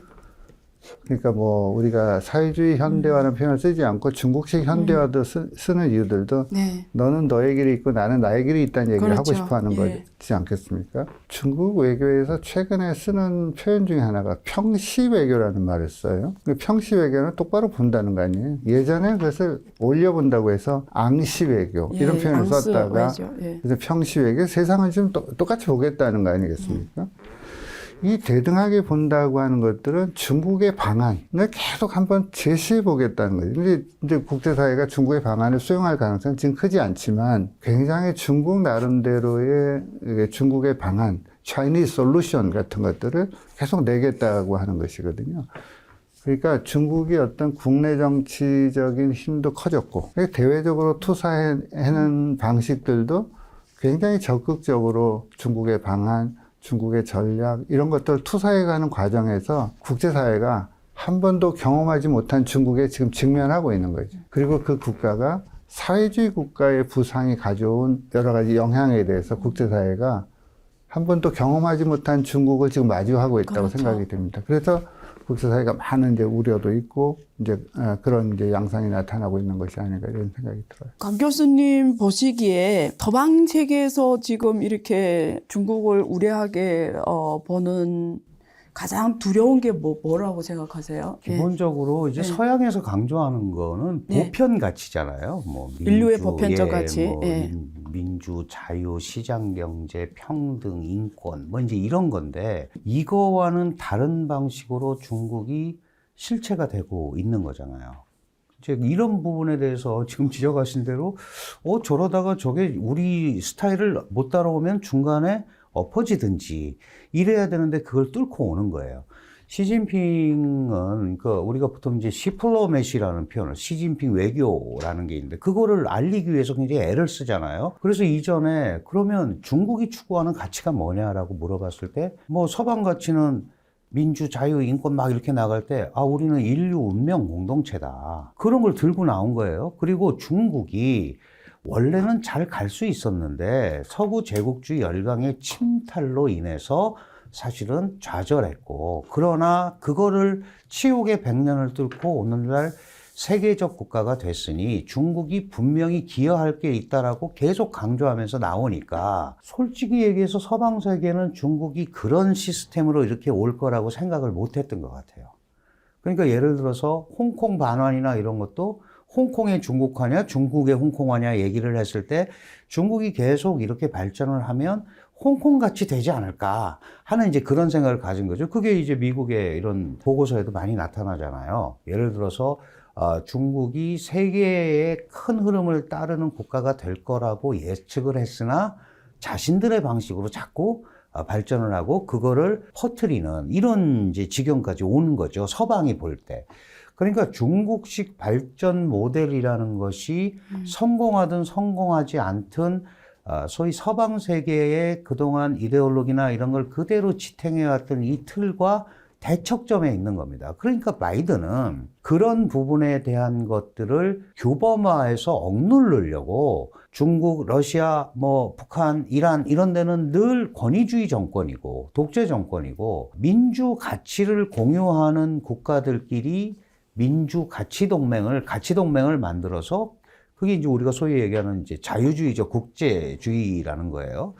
그러니까 뭐 우리가 사회주의 현대화라는 표현을 쓰지 않고 중국식 현대화도 쓰는 이유들도 네. 너는 너의 길이 있고 나는 나의 길이 있다는 얘기를 그렇죠. 하고 싶어 하는 예. 거지 않겠습니까? 중국 외교에서 최근에 쓰는 표현 중에 하나가 평시 외교라는 말을 써요. 평시 외교는 똑바로 본다는 거 아니에요? 예전에 그것을 올려본다고 해서 앙시 외교 이런 표현을 앙스 썼다가 외교, 예. 그래서 평시 외교, 세상을 좀 똑같이 보겠다는 거 아니겠습니까? 이 대등하게 본다고 하는 것들은 중국의 방안을 계속 한번 제시해 보겠다는 거죠. 근데 이제 국제사회가 중국의 방안을 수용할 가능성은 지금 크지 않지만 굉장히 중국 나름대로의 중국의 방안, Chinese solution 같은 것들을 계속 내겠다고 하는 것이거든요. 그러니까 중국이 어떤 국내 정치적인 힘도 커졌고 대외적으로 투사하는 방식들도 굉장히 적극적으로 중국의 방안, 중국의 전략 이런 것들을 투사해가는 과정에서 국제사회가 한 번도 경험하지 못한 중국에 지금 직면하고 있는 거죠. 그리고 그 국가가 사회주의 국가의 부상이 가져온 여러 가지 영향에 대해서 국제사회가 한 번도 경험하지 못한 중국을 지금 마주하고 있다고 그렇죠. 생각이 됩니다. 그래서 국제사회가 많은 이제 우려도 있고 이제 그런 이제 양상이 나타나고 있는 것이 아닌가 이런 생각이 들어요. 강 교수님 보시기에 서방 세계에서 지금 이렇게 중국을 우려하게 보는 가장 두려운 게 뭐라고 생각하세요? 기본적으로 이제 네. 서양에서 강조하는 거는 네. 보편 가치잖아요. 뭐 민주, 인류의 보편적 가치. 뭐 예. 민주, 자유, 시장 경제, 평등, 인권 뭐 이제 이런 건데 이거와는 다른 방식으로 중국이 실체가 되고 있는 거잖아요. 이제 이런 부분에 대해서 지금 지적하신 대로 저러다가 저게 우리 스타일을 못 따라오면 중간에 엎어지든지 이래야 되는데 그걸 뚫고 오는 거예요. 시진핑은 우리가 보통 이제 시플로매시라는 표현을 시진핑 외교라는 게 있는데 그거를 알리기 위해서 굉장히 애를 쓰잖아요. 그래서 이전에 그러면 중국이 추구하는 가치가 뭐냐라고 물어봤을 때 뭐 서방 가치는 민주, 자유, 인권 막 이렇게 나갈 때 우리는 인류 운명 공동체다. 그런 걸 들고 나온 거예요. 그리고 중국이 원래는 잘 갈 수 있었는데 서구 제국주의 열강의 침탈로 인해서 사실은 좌절했고 그러나 그거를 치욕의 100년을 뚫고 오늘날 세계적 국가가 됐으니 중국이 분명히 기여할 게 있다라고 계속 강조하면서 나오니까 솔직히 얘기해서 서방 세계는 중국이 그런 시스템으로 이렇게 올 거라고 생각을 못 했던 것 같아요. 그러니까 예를 들어서 홍콩 반환이나 이런 것도 홍콩의 중국화냐 중국의 홍콩화냐 얘기를 했을 때 중국이 계속 이렇게 발전을 하면 홍콩같이 되지 않을까 하는 이제 그런 생각을 가진 거죠. 그게 이제 미국의 이런 보고서에도 많이 나타나잖아요. 예를 들어서 중국이 세계의 큰 흐름을 따르는 국가가 될 거라고 예측을 했으나 자신들의 방식으로 자꾸 발전을 하고 그거를 퍼뜨리는 이런 이제 지경까지 오는 거죠. 서방이 볼 때. 그러니까 중국식 발전 모델이라는 것이 성공하든 성공하지 않든 소위 서방 세계의 그동안 이데올로기나 이런 걸 그대로 지탱해왔던 이 틀과 대척점에 있는 겁니다. 그러니까 바이든은 그런 부분에 대한 것들을 규범화해서 억누르려고 중국, 러시아, 북한, 이란 이런 데는 늘 권위주의 정권이고 독재 정권이고 민주 가치를 공유하는 국가들끼리 민주 가치 동맹을 만들어서 그게 이제 우리가 소위 얘기하는 이제 자유주의적 국제주의라는 거예요.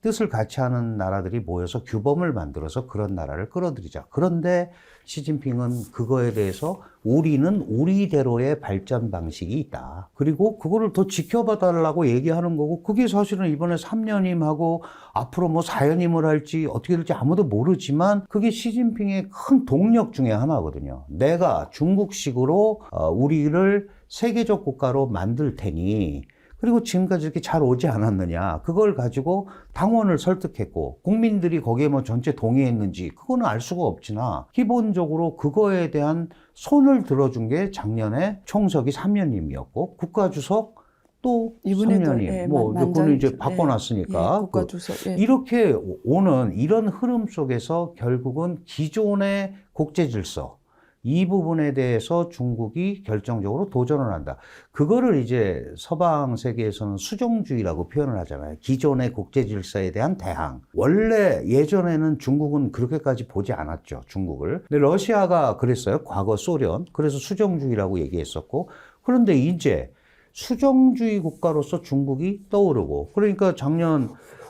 뜻을 같이 하는 나라들이 모여서 규범을 만들어서 그런 나라를 끌어들이자. 그런데 시진핑은 그거에 대해서 우리는 우리대로의 발전 방식이 있다. 그리고 그거를 더 지켜봐 달라고 얘기하는 거고 그게 사실은 이번에 3년임하고 앞으로 4년임을 할지 어떻게 될지 아무도 모르지만 그게 시진핑의 큰 동력 중에 하나거든요. 내가 중국식으로 우리를 세계적 국가로 만들 테니 그리고 지금까지 이렇게 잘 오지 않았느냐. 그걸 가지고 당원을 설득했고 국민들이 거기에 전체 동의했는지 그거는 알 수가 없지나 기본적으로 그거에 대한 손을 들어준 게 작년에 총석이 3년임이었고 국가주석 또 이번에도 3년임. 예, 그거는 이제 바꿔놨으니까. 예, 국가주석. 예. 이렇게 오는 이런 흐름 속에서 결국은 기존의 국제질서 이 부분에 대해서 중국이 결정적으로 도전을 한다. 그거를 이제 서방 세계에서는 수종주의라고 표현을 하잖아요. 기존의 국제 질서에 대한 대항. 원래 예전에는 중국은 그렇게까지 보지 않았죠. 중국을. 근데 러시아가 그랬어요. 과거 소련. 그래서 수종주의라고 얘기했었고. 그런데 이제 수종주의 국가로서 중국이 떠오르고. 그러니까 작년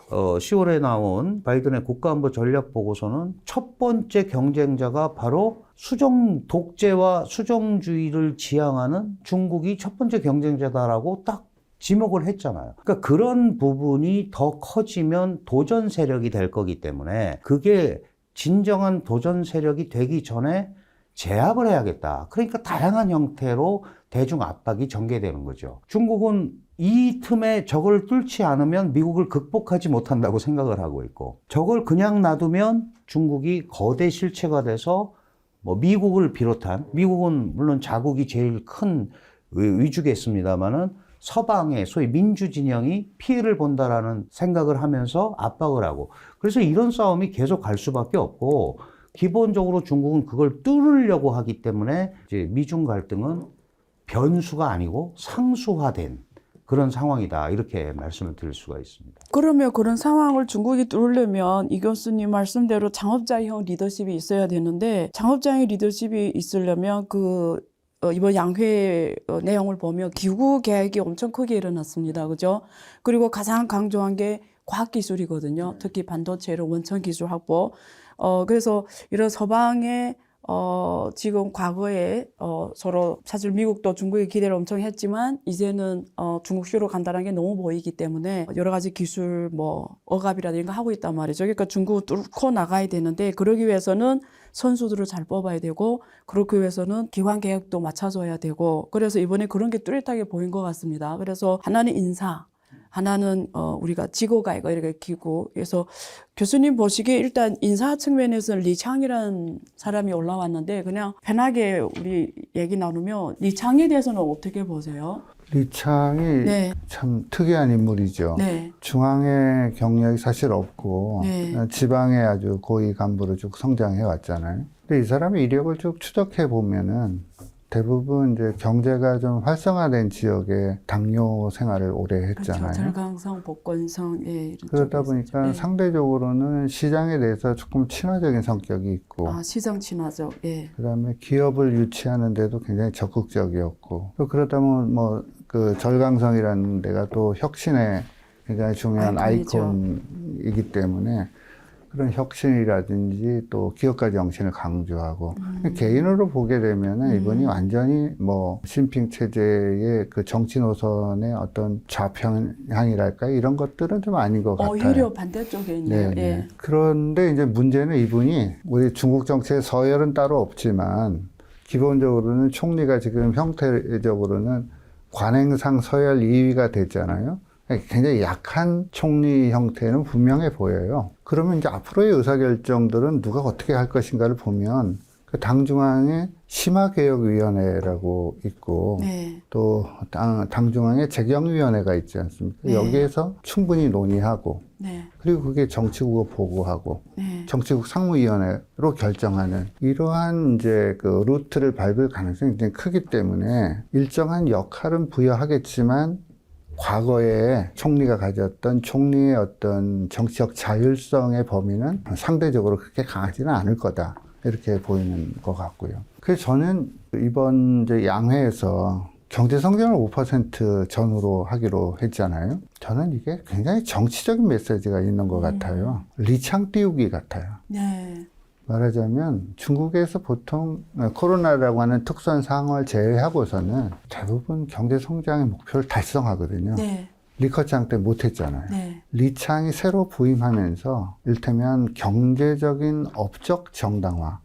10월에 나온 바이든의 국가안보 전략 보고서는 첫 번째 경쟁자가 바로 독재와 수종주의를 지향하는 중국이 첫 번째 경쟁자다라고 딱 지목을 했잖아요. 그러니까 그런 부분이 더 커지면 도전 세력이 될 거기 때문에 그게 진정한 도전 세력이 되기 전에 제압을 해야겠다. 그러니까 다양한 형태로 대중 압박이 전개되는 거죠. 중국은 이 틈에 저걸 뚫지 않으면 미국을 극복하지 못한다고 생각을 하고 있고 저걸 그냥 놔두면 중국이 거대 실체가 돼서 미국을 비롯한 미국은 물론 자국이 제일 큰 위주겠습니다만은 서방의 소위 민주 진영이 피해를 본다라는 생각을 하면서 압박을 하고 그래서 이런 싸움이 계속 갈 수밖에 없고 기본적으로 중국은 그걸 뚫으려고 하기 때문에 이제 미중 갈등은 변수가 아니고 상수화된 그런 상황이다. 이렇게 말씀을 드릴 수가 있습니다. 그러면 그런 상황을 중국이 뚫으려면 이 교수님 말씀대로 창업자형 리더십이 있어야 되는데 창업자형 리더십이 있으려면 이번 양회 내용을 보면 기후 계획이 엄청 크게 일어났습니다. 그죠? 그리고 가장 강조한 게 과학기술이거든요. 특히 반도체로 원천 기술 확보. 그래서 이런 서방의 지금 과거에 서로 사실 미국도 중국의 기대를 엄청 했지만 이제는 중국식으로 간다는 게 너무 보이기 때문에 여러 가지 기술 억압이라든가 이런 거 하고 있단 말이죠. 그러니까 중국을 뚫고 나가야 되는데 그러기 위해서는 선수들을 잘 뽑아야 되고 그렇기 위해서는 기관 계획도 맞춰줘야 되고 그래서 이번에 그런 게 뚜렷하게 보인 것 같습니다. 그래서 하나는 인사 하나는 우리가 지고가이가 이렇게 기고 그래서 교수님 보시기에 일단 인사 측면에서는 리창이라는 사람이 올라왔는데 그냥 편하게 우리 얘기 나누면 리창에 대해서는 어떻게 보세요? 리창이 네. 참 특이한 인물이죠. 네. 중앙의 경력이 사실 없고 네. 지방에 아주 고위 간부로 쭉 성장해 왔잖아요. 근데 이 사람의 이력을 쭉 추적해 보면은 대부분 이제 경제가 좀 활성화된 지역에 당뇨 생활을 오래 했잖아요. 그렇죠. 절강성, 복건성, 예, 이런 그러다 쪽에 보니까 있었죠. 예. 상대적으로는 시장에 대해서 조금 친화적인 성격이 있고, 아, 시장 친화적, 예. 그다음에 기업을 유치하는 데도 굉장히 적극적이었고, 또 그러다 보면 뭐 그 절강성이라는 데가 또 혁신의 굉장히 중요한 아이콘이죠. 아이콘이기 때문에 그런 혁신이라든지 또 기업가 정신을 강조하고 개인으로 보게 되면은 이분이 완전히 뭐 신핑 체제의 그 정치 노선의 어떤 좌편향이랄까 이런 것들은 좀 아닌 것 같아요. 오히려 반대쪽에 있네요. 네, 예. 네. 그런데 이제 문제는 이분이 우리 중국 정치의 서열은 따로 없지만 기본적으로는 총리가 지금 형태적으로는 관행상 서열 2위가 됐잖아요. 굉장히 약한 총리 형태는 분명해 보여요. 그러면 이제 앞으로의 의사결정들은 누가 어떻게 할 것인가를 보면 그 당중앙의 심화개혁위원회라고 있고 네. 또 당중앙의 재경위원회가 있지 않습니까? 네. 여기에서 충분히 논의하고 네. 그리고 그게 정치국을 보고하고 네. 정치국 상무위원회로 결정하는 이러한 이제 그 루트를 밟을 가능성이 굉장히 크기 때문에 일정한 역할은 부여하겠지만 과거에 총리가 가졌던 총리의 어떤 정치적 자율성의 범위는 상대적으로 그렇게 강하지는 않을 거다. 이렇게 보이는 것 같고요. 그래서 저는 이번 이제 양회에서 경제 성장을 5% 전후로 하기로 했잖아요. 저는 이게 굉장히 정치적인 메시지가 있는 것 같아요. 리창 띄우기 같아요. 네. 말하자면 중국에서 보통 코로나라고 하는 특수한 상황을 제외하고서는 대부분 경제 성장의 목표를 달성하거든요. 네. 리커창 때 못했잖아요. 네. 리창이 새로 부임하면서 일테면 경제적인 업적 정당화,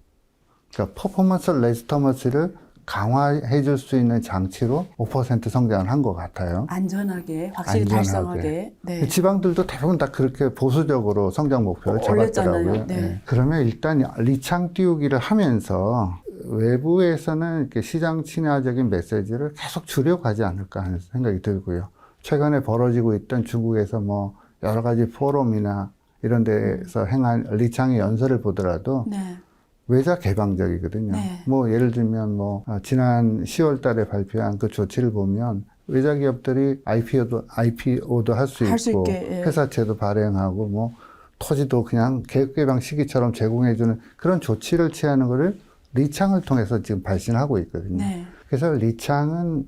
그러니까 퍼포먼스 레지터머시를 강화해 줄 수 있는 장치로 5% 성장을 한 것 같아요. 안전하게, 확실히 안전하게. 달성하게. 네. 지방들도 대부분 다 그렇게 보수적으로 성장 목표를 올렸잖아요. 잡았더라고요. 네. 네. 그러면 일단 리창 띄우기를 하면서 외부에서는 이렇게 시장 친화적인 메시지를 계속 주려고 하지 않을까 하는 생각이 들고요. 최근에 벌어지고 있던 중국에서 뭐 여러 가지 포럼이나 이런 데서 행한 리창의 연설을 보더라도 네. 외자 개방적이거든요. 네. 뭐 예를 들면 뭐 지난 10월 달에 발표한 그 조치를 보면 외자 기업들이 IPO도 할 수 할 수 있고 있게, 예. 회사채도 발행하고 뭐 토지도 그냥 계획 개방 시기처럼 제공해주는 그런 조치를 취하는 거를 리창을 통해서 지금 발신하고 있거든요. 네. 그래서 리창은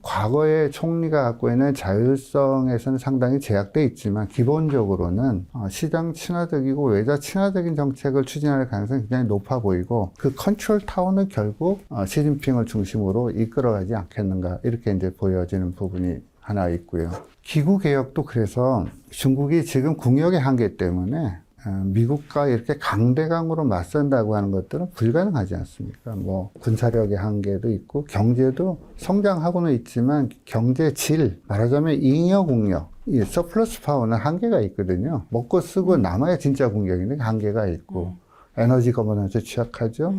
과거의 총리가 갖고 있는 자율성에서는 상당히 제약돼 있지만 기본적으로는 시장 친화적이고 외자 친화적인 정책을 추진할 가능성이 굉장히 높아 보이고 그 컨트롤 타워는 결국 시진핑을 중심으로 이끌어가지 않겠는가 이렇게 이제 보여지는 부분이 하나 있고요. 기구 개혁도 그래서 중국이 지금 국력의 한계 때문에 미국과 이렇게 강대강으로 맞선다고 하는 것들은 불가능하지 않습니까? 뭐 군사력의 한계도 있고 경제도 성장하고는 있지만 경제 질, 말하자면 잉여 국력, 이 서플러스 파워는 한계가 있거든요. 먹고 쓰고 남아야 진짜 국력인데 한계가 있고 에너지 거버넌스 취약하죠.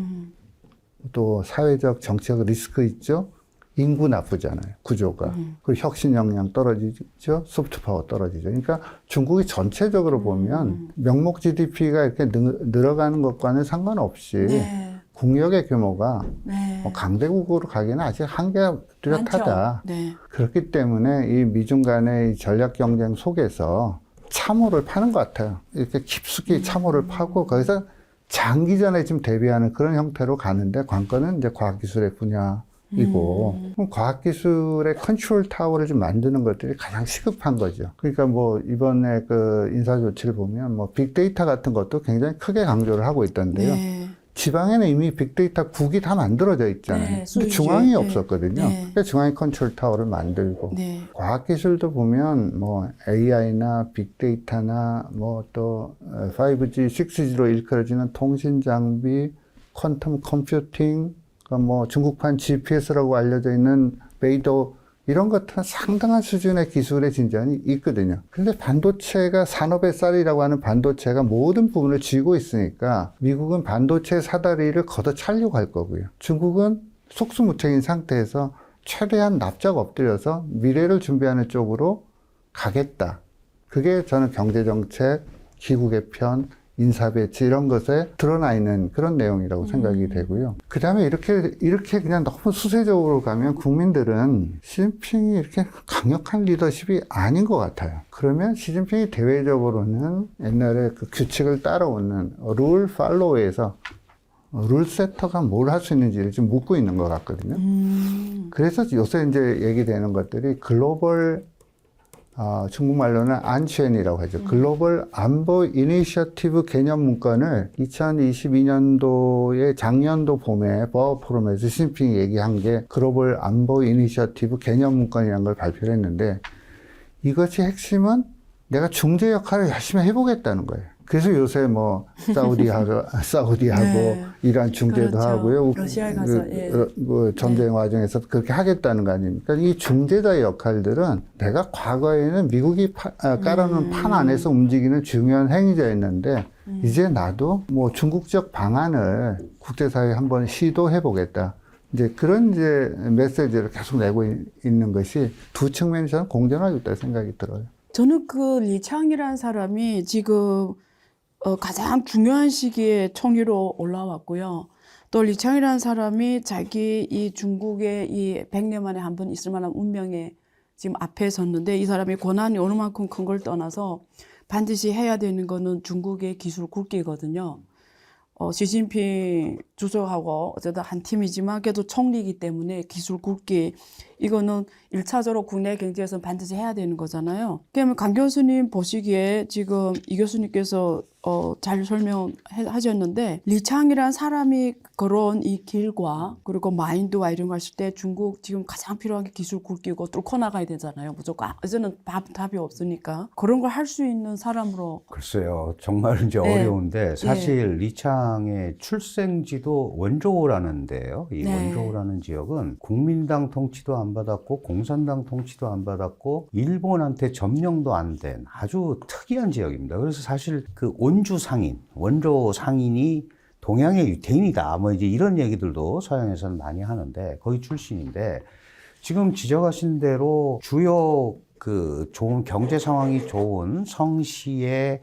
또 사회적 정치적 리스크 있죠. 인구 나쁘잖아요. 구조가. 그리고 혁신 역량 떨어지죠. 소프트 파워 떨어지죠. 그러니까 중국이 전체적으로 보면 명목 GDP가 이렇게 늘어가는 것과는 상관없이 네. 국력의 규모가 네. 뭐 강대국으로 가기는 아직 한계가 뚜렷하다. 네. 그렇기 때문에 이 미중 간의 이 전략 경쟁 속에서 참호를 파는 것 같아요. 이렇게 깊숙이 참호를 파고 거기서 장기전에 지금 대비하는 그런 형태로 가는데 관건은 이제 과학기술의 분야 이고 과학기술의 컨트롤 타워를 좀 만드는 것들이 가장 시급한 거죠. 그러니까 뭐 이번에 그 인사 조치를 보면 뭐 빅데이터 같은 것도 굉장히 크게 강조를 하고 있던데요. 네. 지방에는 이미 빅데이터 국이 다 만들어져 있잖아요. 네, 근데 수주에. 중앙이 네. 없었거든요. 네. 그래서 중앙이 컨트롤 타워를 만들고 네. 과학기술도 보면 뭐 AI나 빅데이터나 뭐 또 5G, 6G로 일컬어지는 통신 장비, 퀀텀 컴퓨팅, 뭐 중국판 GPS라고 알려져 있는 베이도 이런 것들은 상당한 수준의 기술의 진전이 있거든요. 그런데 반도체가 산업의 쌀이라고 하는 반도체가 모든 부분을 쥐고 있으니까 미국은 반도체 사다리를 걷어차려고 할 거고요. 중국은 속수무책인 상태에서 최대한 납작 엎드려서 미래를 준비하는 쪽으로 가겠다. 그게 저는 경제정책, 기후 개편, 인사배치 이런 것에 드러나 있는 그런 내용이라고 생각이 되고요. 그 다음에 이렇게 그냥 너무 수세적으로 가면 국민들은 시진핑이 이렇게 강력한 리더십이 아닌 것 같아요. 그러면 시진핑이 대외적으로는 옛날에 그 규칙을 따라오는 룰 팔로우에서 룰 세터가 뭘 할 수 있는지를 좀 묻고 있는 것 같거든요. 그래서 요새 이제 얘기되는 것들이 글로벌 중국말로는 안치엔이라고 하죠. 글로벌 안보 이니셔티브 개념 문건을 2022년도에 작년도 봄에 버거 포럼에서 시진핑이 얘기한 게 글로벌 안보 이니셔티브 개념 문건이라는 걸 발표를 했는데 이것이 핵심은 내가 중재 역할을 열심히 해보겠다는 거예요. 그래서 요새 뭐 사우디하고 네. 이란 중재도 그렇죠. 하고요. 러시아에 가서, 예. 전쟁 와중에서 그렇게 하겠다는 거 아닙니까? 이 중재자의 역할들은 내가 과거에는 미국이 깔아놓은 판 안에서 움직이는 중요한 행위자였는데 이제 나도 뭐 중국적 방안을 국제사회에 한번 시도해보겠다. 이제 그런 메시지를 계속 내고 있는 것이 두 측면이 저는 공존하고 있다고 생각이 들어요. 저는 그 리창이라는 사람이 지금 가장 중요한 시기에 총리로 올라왔고요. 또 리창이라는 사람이 자기 이 중국의 이 100년 만에 한 번 있을 만한 운명에 지금 앞에 섰는데 이 사람이 권한이 어느 만큼 큰 걸 떠나서 반드시 해야 되는 거는 중국의 기술 굵기거든요. 시진핑 주석하고 어쨌든 한 팀이지만 그래도 총리이기 때문에 기술 굵기 이거는 1차적으로 국내 경제에서는 반드시 해야 되는 거잖아요. 그러면 강 교수님 보시기에 지금 이 교수님께서 잘 설명하셨는데 리창이란 사람이 걸어온 이 길과 그리고 마인드와 이런 거 했을 때 중국 지금 가장 필요한 게 기술 굵기고 뚫고 나가야 되잖아요. 무조건 이제는 답이 없으니까 그런 걸 할 수 있는 사람으로. 글쎄요, 정말 이제 네. 어려운데 사실 리창의 출생지도 원조라는 데요. 이 네. 원조라는 지역은 국민당 통치도 안 받았고 공산당 통치도 안 받았고 일본한테 점령도 안 된 아주 특이한 지역입니다. 그래서 사실 그 원주 상인, 원조 상인이 동양의 유태인이다. 뭐 이제 이런 얘기들도 서양에서는 많이 하는데 거기 출신인데 지금 지적하신 대로 주요 그 좋은 경제 상황이 좋은 성시의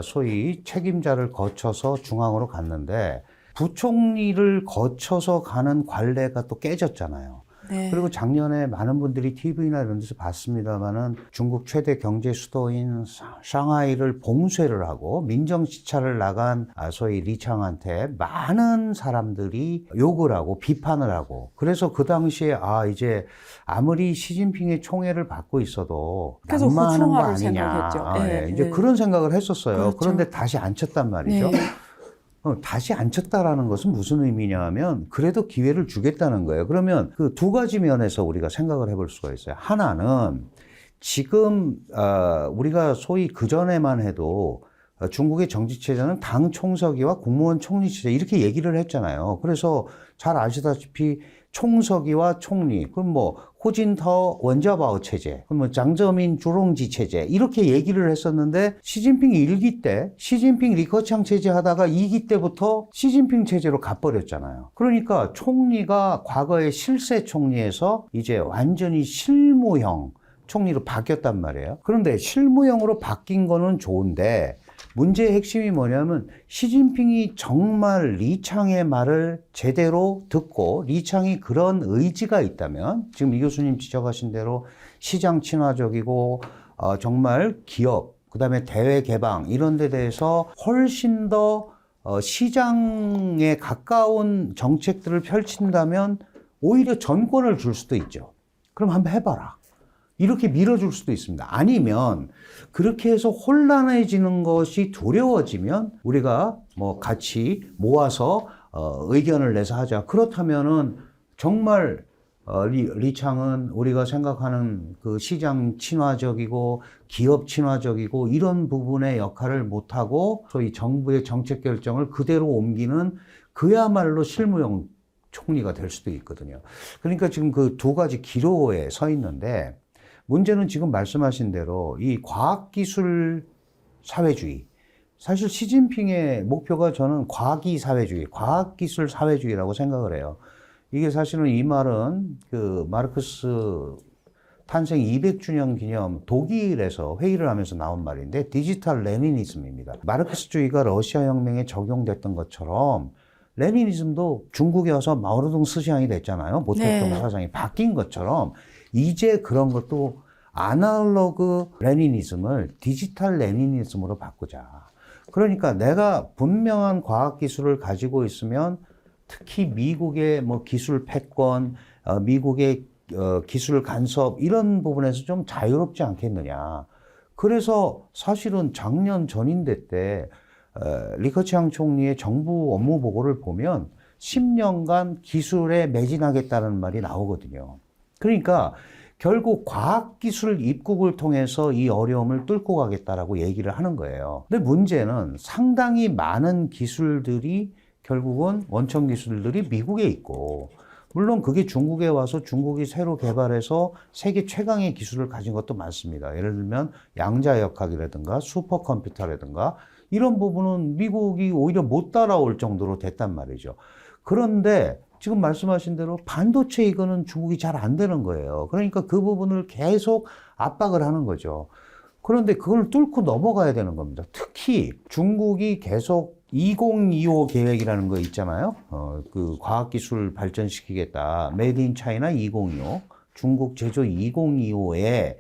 소위 책임자를 거쳐서 중앙으로 갔는데 부총리를 거쳐서 가는 관례가 또 깨졌잖아요. 네. 그리고 작년에 많은 분들이 TV나 이런 데서 봤습니다만은 중국 최대 경제 수도인 상하이를 봉쇄를 하고 민정시찰을 나간 소위 리창한테 많은 사람들이 욕을 하고 비판을 하고 그래서 그 당시에 이제 아무리 시진핑의 총애를 받고 있어도 그래서 낙마하는 거 후충화를 아니냐. 생각했죠. 네, 이제 네. 그런 생각을 했었어요. 그렇죠. 그런데 다시 앉혔단 말이죠. 네. 다시 앉혔다라는 것은 무슨 의미냐 하면 그래도 기회를 주겠다는 거예요. 그러면 그 두 가지 면에서 우리가 생각을 해볼 수가 있어요. 하나는 지금 우리가 소위 그전에만 해도 중국의 정치체제는 당 총서기와 국무원 총리체제 이렇게 얘기를 했잖아요. 그래서 잘 아시다시피 총서기와 총리, 그럼 뭐 호진터 원자바오 체제, 그럼 뭐 장저민 주롱지 체제 이렇게 얘기를 했었는데 시진핑 1기 때 시진핑 리커창 체제 하다가 2기 때부터 시진핑 체제로 가버렸잖아요. 그러니까 총리가 과거의 실세 총리에서 이제 완전히 실무형 총리로 바뀌었단 말이에요. 그런데 실무형으로 바뀐 거는 좋은데 문제의 핵심이 뭐냐면 시진핑이 정말 리창의 말을 제대로 듣고 리창이 그런 의지가 있다면 지금 이 교수님 지적하신 대로 시장 친화적이고 정말 기업 그다음에 대외 개방 이런 데 대해서 훨씬 더 시장에 가까운 정책들을 펼친다면 오히려 전권을 줄 수도 있죠. 그럼 한번 해봐라. 이렇게 밀어줄 수도 있습니다. 아니면 그렇게 해서 혼란해지는 것이 두려워지면 우리가 뭐 같이 모아서 의견을 내서 하자. 그렇다면은 정말 리창은 우리가 생각하는 그 시장 친화적이고 기업 친화적이고 이런 부분의 역할을 못하고 소위 정부의 정책 결정을 그대로 옮기는 그야말로 실무형 총리가 될 수도 있거든요. 그러니까 지금 그 두 가지 기로에 서 있는데 문제는 지금 말씀하신 대로 이 과학기술 사회주의, 사실 시진핑의 목표가 저는 과기 사회주의, 과학기술 사회주의라고 생각을 해요. 이게 사실은 이 말은 그 마르크스 탄생 200주년 기념 독일에서 회의를 하면서 나온 말인데 디지털 레니니즘입니다. 마르크스주의가 러시아 혁명에 적용됐던 것처럼 레니니즘도 중국에 와서 마오쩌둥 스시앙이 됐잖아요. 모택동 네. 사상이 바뀐 것처럼 이제 그런 것도 아날로그 레니니즘을 디지털 레니니즘으로 바꾸자. 그러니까 내가 분명한 과학기술을 가지고 있으면 특히 미국의 뭐 기술 패권, 미국의 기술 간섭 이런 부분에서 좀 자유롭지 않겠느냐. 그래서 사실은 작년 전인대 때 리커치앙 총리의 정부 업무 보고를 보면 10년간 기술에 매진하겠다는 말이 나오거든요. 그러니까 결국 과학기술 입국을 통해서 이 어려움을 뚫고 가겠다라고 얘기를 하는 거예요. 근데 문제는 상당히 많은 기술들이 결국은 원천 기술들이 미국에 있고, 물론 그게 중국에 와서 중국이 새로 개발해서 세계 최강의 기술을 가진 것도 많습니다. 예를 들면 양자역학이라든가 슈퍼컴퓨터라든가 이런 부분은 미국이 오히려 못 따라올 정도로 됐단 말이죠. 그런데 지금 말씀하신 대로 반도체 이거는 중국이 잘 안 되는 거예요. 그러니까 그 부분을 계속 압박을 하는 거죠. 그런데 그걸 뚫고 넘어가야 되는 겁니다. 특히 중국이 계속 2025 계획이라는 거 있잖아요. 그 과학기술 발전시키겠다. 메이드 인 차이나 2025, 중국 제조 2025에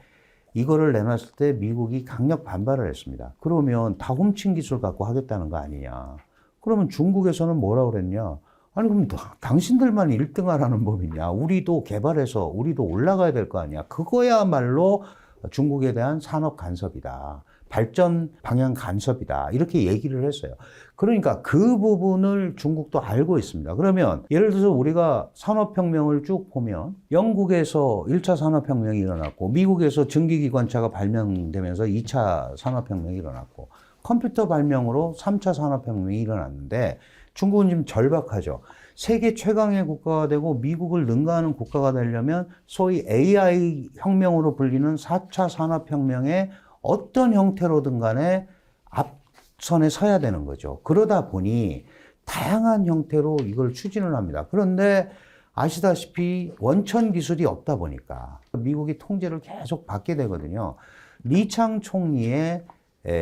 이거를 내놨을 때 미국이 강력 반발을 했습니다. 그러면 다 훔친 기술 갖고 하겠다는 거 아니냐. 그러면 중국에서는 뭐라고 그랬냐. 아니 그럼 당신들만 1등 하라는 법이냐. 우리도 개발해서 우리도 올라가야 될 거 아니야. 그거야말로 중국에 대한 산업 간섭이다. 발전 방향 간섭이다. 이렇게 얘기를 했어요. 그러니까 그 부분을 중국도 알고 있습니다. 그러면 예를 들어서 우리가 산업혁명을 쭉 보면 영국에서 1차 산업혁명이 일어났고 미국에서 전기기관차가 발명되면서 2차 산업혁명이 일어났고 컴퓨터 발명으로 3차 산업혁명이 일어났는데 중국은 지금 절박하죠. 세계 최강의 국가가 되고 미국을 능가하는 국가가 되려면 소위 AI 혁명으로 불리는 4차 산업혁명의 어떤 형태로든 간에 앞선에 서야 되는 거죠. 그러다 보니 다양한 형태로 이걸 추진을 합니다. 그런데 아시다시피 원천 기술이 없다 보니까 미국이 통제를 계속 받게 되거든요. 리창 총리의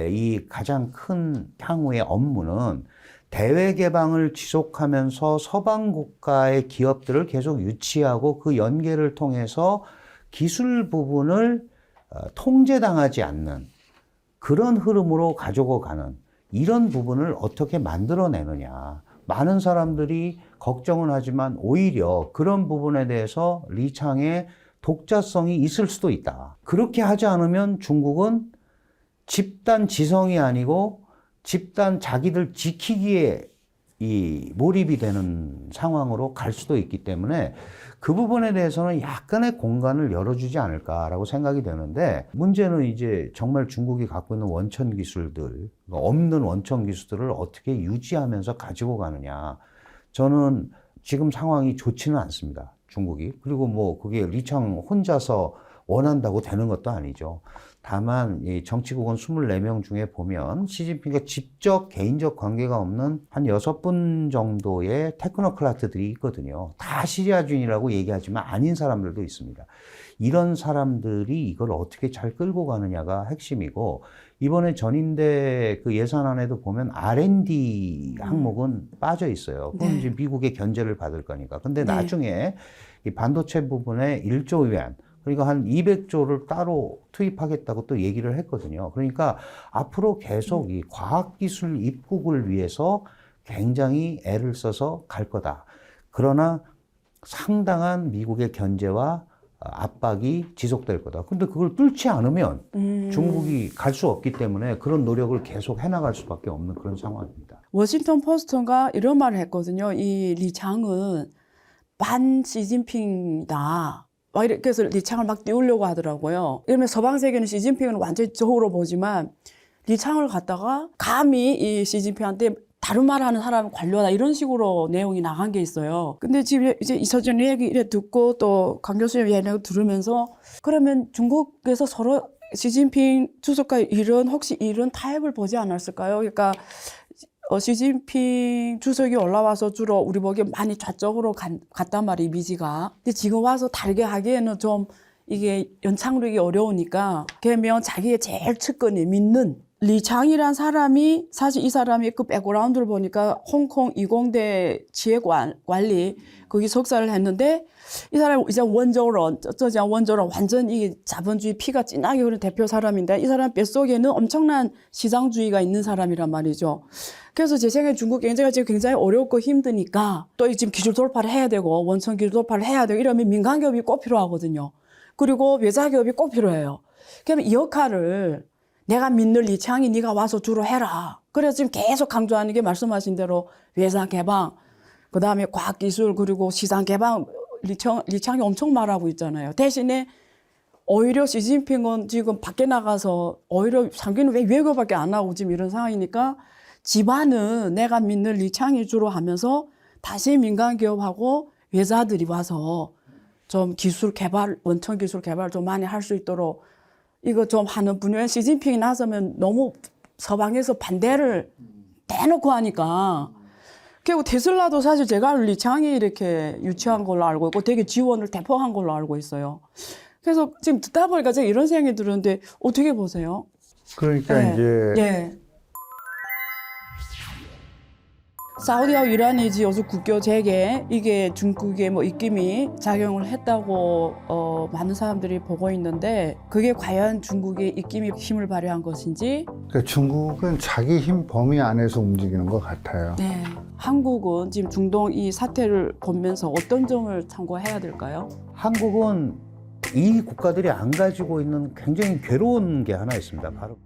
이 가장 큰 향후의 업무는 대외 개방을 지속하면서 서방 국가의 기업들을 계속 유치하고 그 연계를 통해서 기술 부분을 통제당하지 않는 그런 흐름으로 가지고 가는 이런 부분을 어떻게 만들어내느냐. 많은 사람들이 걱정은 하지만 오히려 그런 부분에 대해서 리창의 독자성이 있을 수도 있다. 그렇게 하지 않으면 중국은 집단 지성이 아니고 집단 자기들 지키기에 이 몰입이 되는 상황으로 갈 수도 있기 때문에 그 부분에 대해서는 약간의 공간을 열어주지 않을까라고 생각이 되는데 문제는 이제 정말 중국이 갖고 있는 원천 기술들, 없는 원천 기술들을 어떻게 유지하면서 가지고 가느냐. 저는 지금 상황이 좋지는 않습니다. 중국이. 그리고 뭐 그게 리창 혼자서 원한다고 되는 것도 아니죠. 다만 이 정치국은 24명 중에 보면 시진핑과 직접 개인적 관계가 없는 한 6분 정도의 테크노크라트들이 있거든요. 다 시리아주의라고 얘기하지만 아닌 사람들도 있습니다. 이런 사람들이 이걸 어떻게 잘 끌고 가느냐가 핵심이고 이번에 전인대 그 예산안에도 보면 R&D 항목은 빠져 있어요. 그럼 이제 미국의 견제를 받을 거니까. 근데 나중에 이 반도체 부분에 1조 위안 그러니까 한 200조를 따로 투입하겠다고 또 얘기를 했거든요. 그러니까 앞으로 계속 이 과학기술 입국을 위해서 굉장히 애를 써서 갈 거다. 그러나 상당한 미국의 견제와 압박이 지속될 거다. 근데 그걸 뚫지 않으면 중국이 갈 수 없기 때문에 그런 노력을 계속 해나갈 수밖에 없는 그런 상황입니다. 워싱턴 포스트가 이런 말을 했거든요. 이 리창은 반 시진핑이다. 막 이렇게 해서 리창을 막 띄우려고 하더라고요. 이러면 서방 세계는 시진핑을 완전히 적으로 보지만 리창을 갖다가 감히 이 시진핑한테 바른 말하는 사람은 관료다 이런 식으로 내용이 나간 게 있어요. 근데 지금 이제 이서준 얘기 이래 듣고 또 강 교수님 얘기 들으면서 그러면 중국에서 서로 시진핑 주석과 이런 혹시 이런 타협을 보지 않았을까요? 그러니까 시진핑 주석이 올라와서 주로 우리 보기에 많이 좌쪽으로 갔단 말이에요, 이미지가. 근데 지금 와서 다르게 하기에는 좀 이게 연착륙이 어려우니까 그러면 자기의 제일 측근이 믿는 리창이란 사람이 사실 이 사람이 그 백그라운드를 보니까 홍콩 이공대 지혜관리 거기 석사를 했는데 이 사람이 이제 원조론 완전 이 자본주의 피가 진하게 흐르는 대표 사람인데 이 사람 뱃속에는 엄청난 시장주의가 있는 사람이란 말이죠. 그래서 제 생각에 중국 경제가 지금 굉장히 어렵고 힘드니까 또 지금 기술 돌파를 해야 되고 원천 기술 돌파를 해야 되고 이러면 민간 기업이 꼭 필요하거든요. 그리고 외자 기업이 꼭 필요해요. 그러면 이 역할을 내가 믿는 리창이 네가 와서 주로 해라. 그래서 지금 계속 강조하는 게 말씀하신 대로 외사 개방, 그다음에 과학기술 그리고 시장 개방 리창이 엄청 말하고 있잖아요. 대신에 오히려 시진핑은 지금 밖에 나가서 오히려 자기는 왜 외교밖에 안 하고 지금 이런 상황이니까 집안은 내가 믿는 리창이 주로 하면서 다시 민간 기업하고 외자들이 와서 좀 기술 개발, 원천 기술 개발 좀 많이 할 수 있도록 이거 좀 하는 분야에 시진핑이 나서면 너무 서방에서 반대를 대놓고 하니까. 그리고 테슬라도 사실 제가 리창이 이렇게 유치한 걸로 알고 있고 되게 지원을 대폭한 걸로 알고 있어요. 그래서 지금 듣다 보니까 제가 이런 생각이 들었는데 어떻게 보세요? 그러니까 이제 예. 사우디하고 이란이 요즘 국교 재개 이게 중국의 뭐 입김이 작용을 했다고 많은 사람들이 보고 있는데 그게 과연 중국의 입김이 힘을 발휘한 것인지 그러니까 중국은 자기 힘 범위 안에서 움직이는 것 같아요. 네. 한국은 지금 중동 이 사태를 보면서 어떤 점을 참고해야 될까요? 한국은 이 국가들이 안 가지고 있는 굉장히 괴로운 게 하나 있습니다. 바로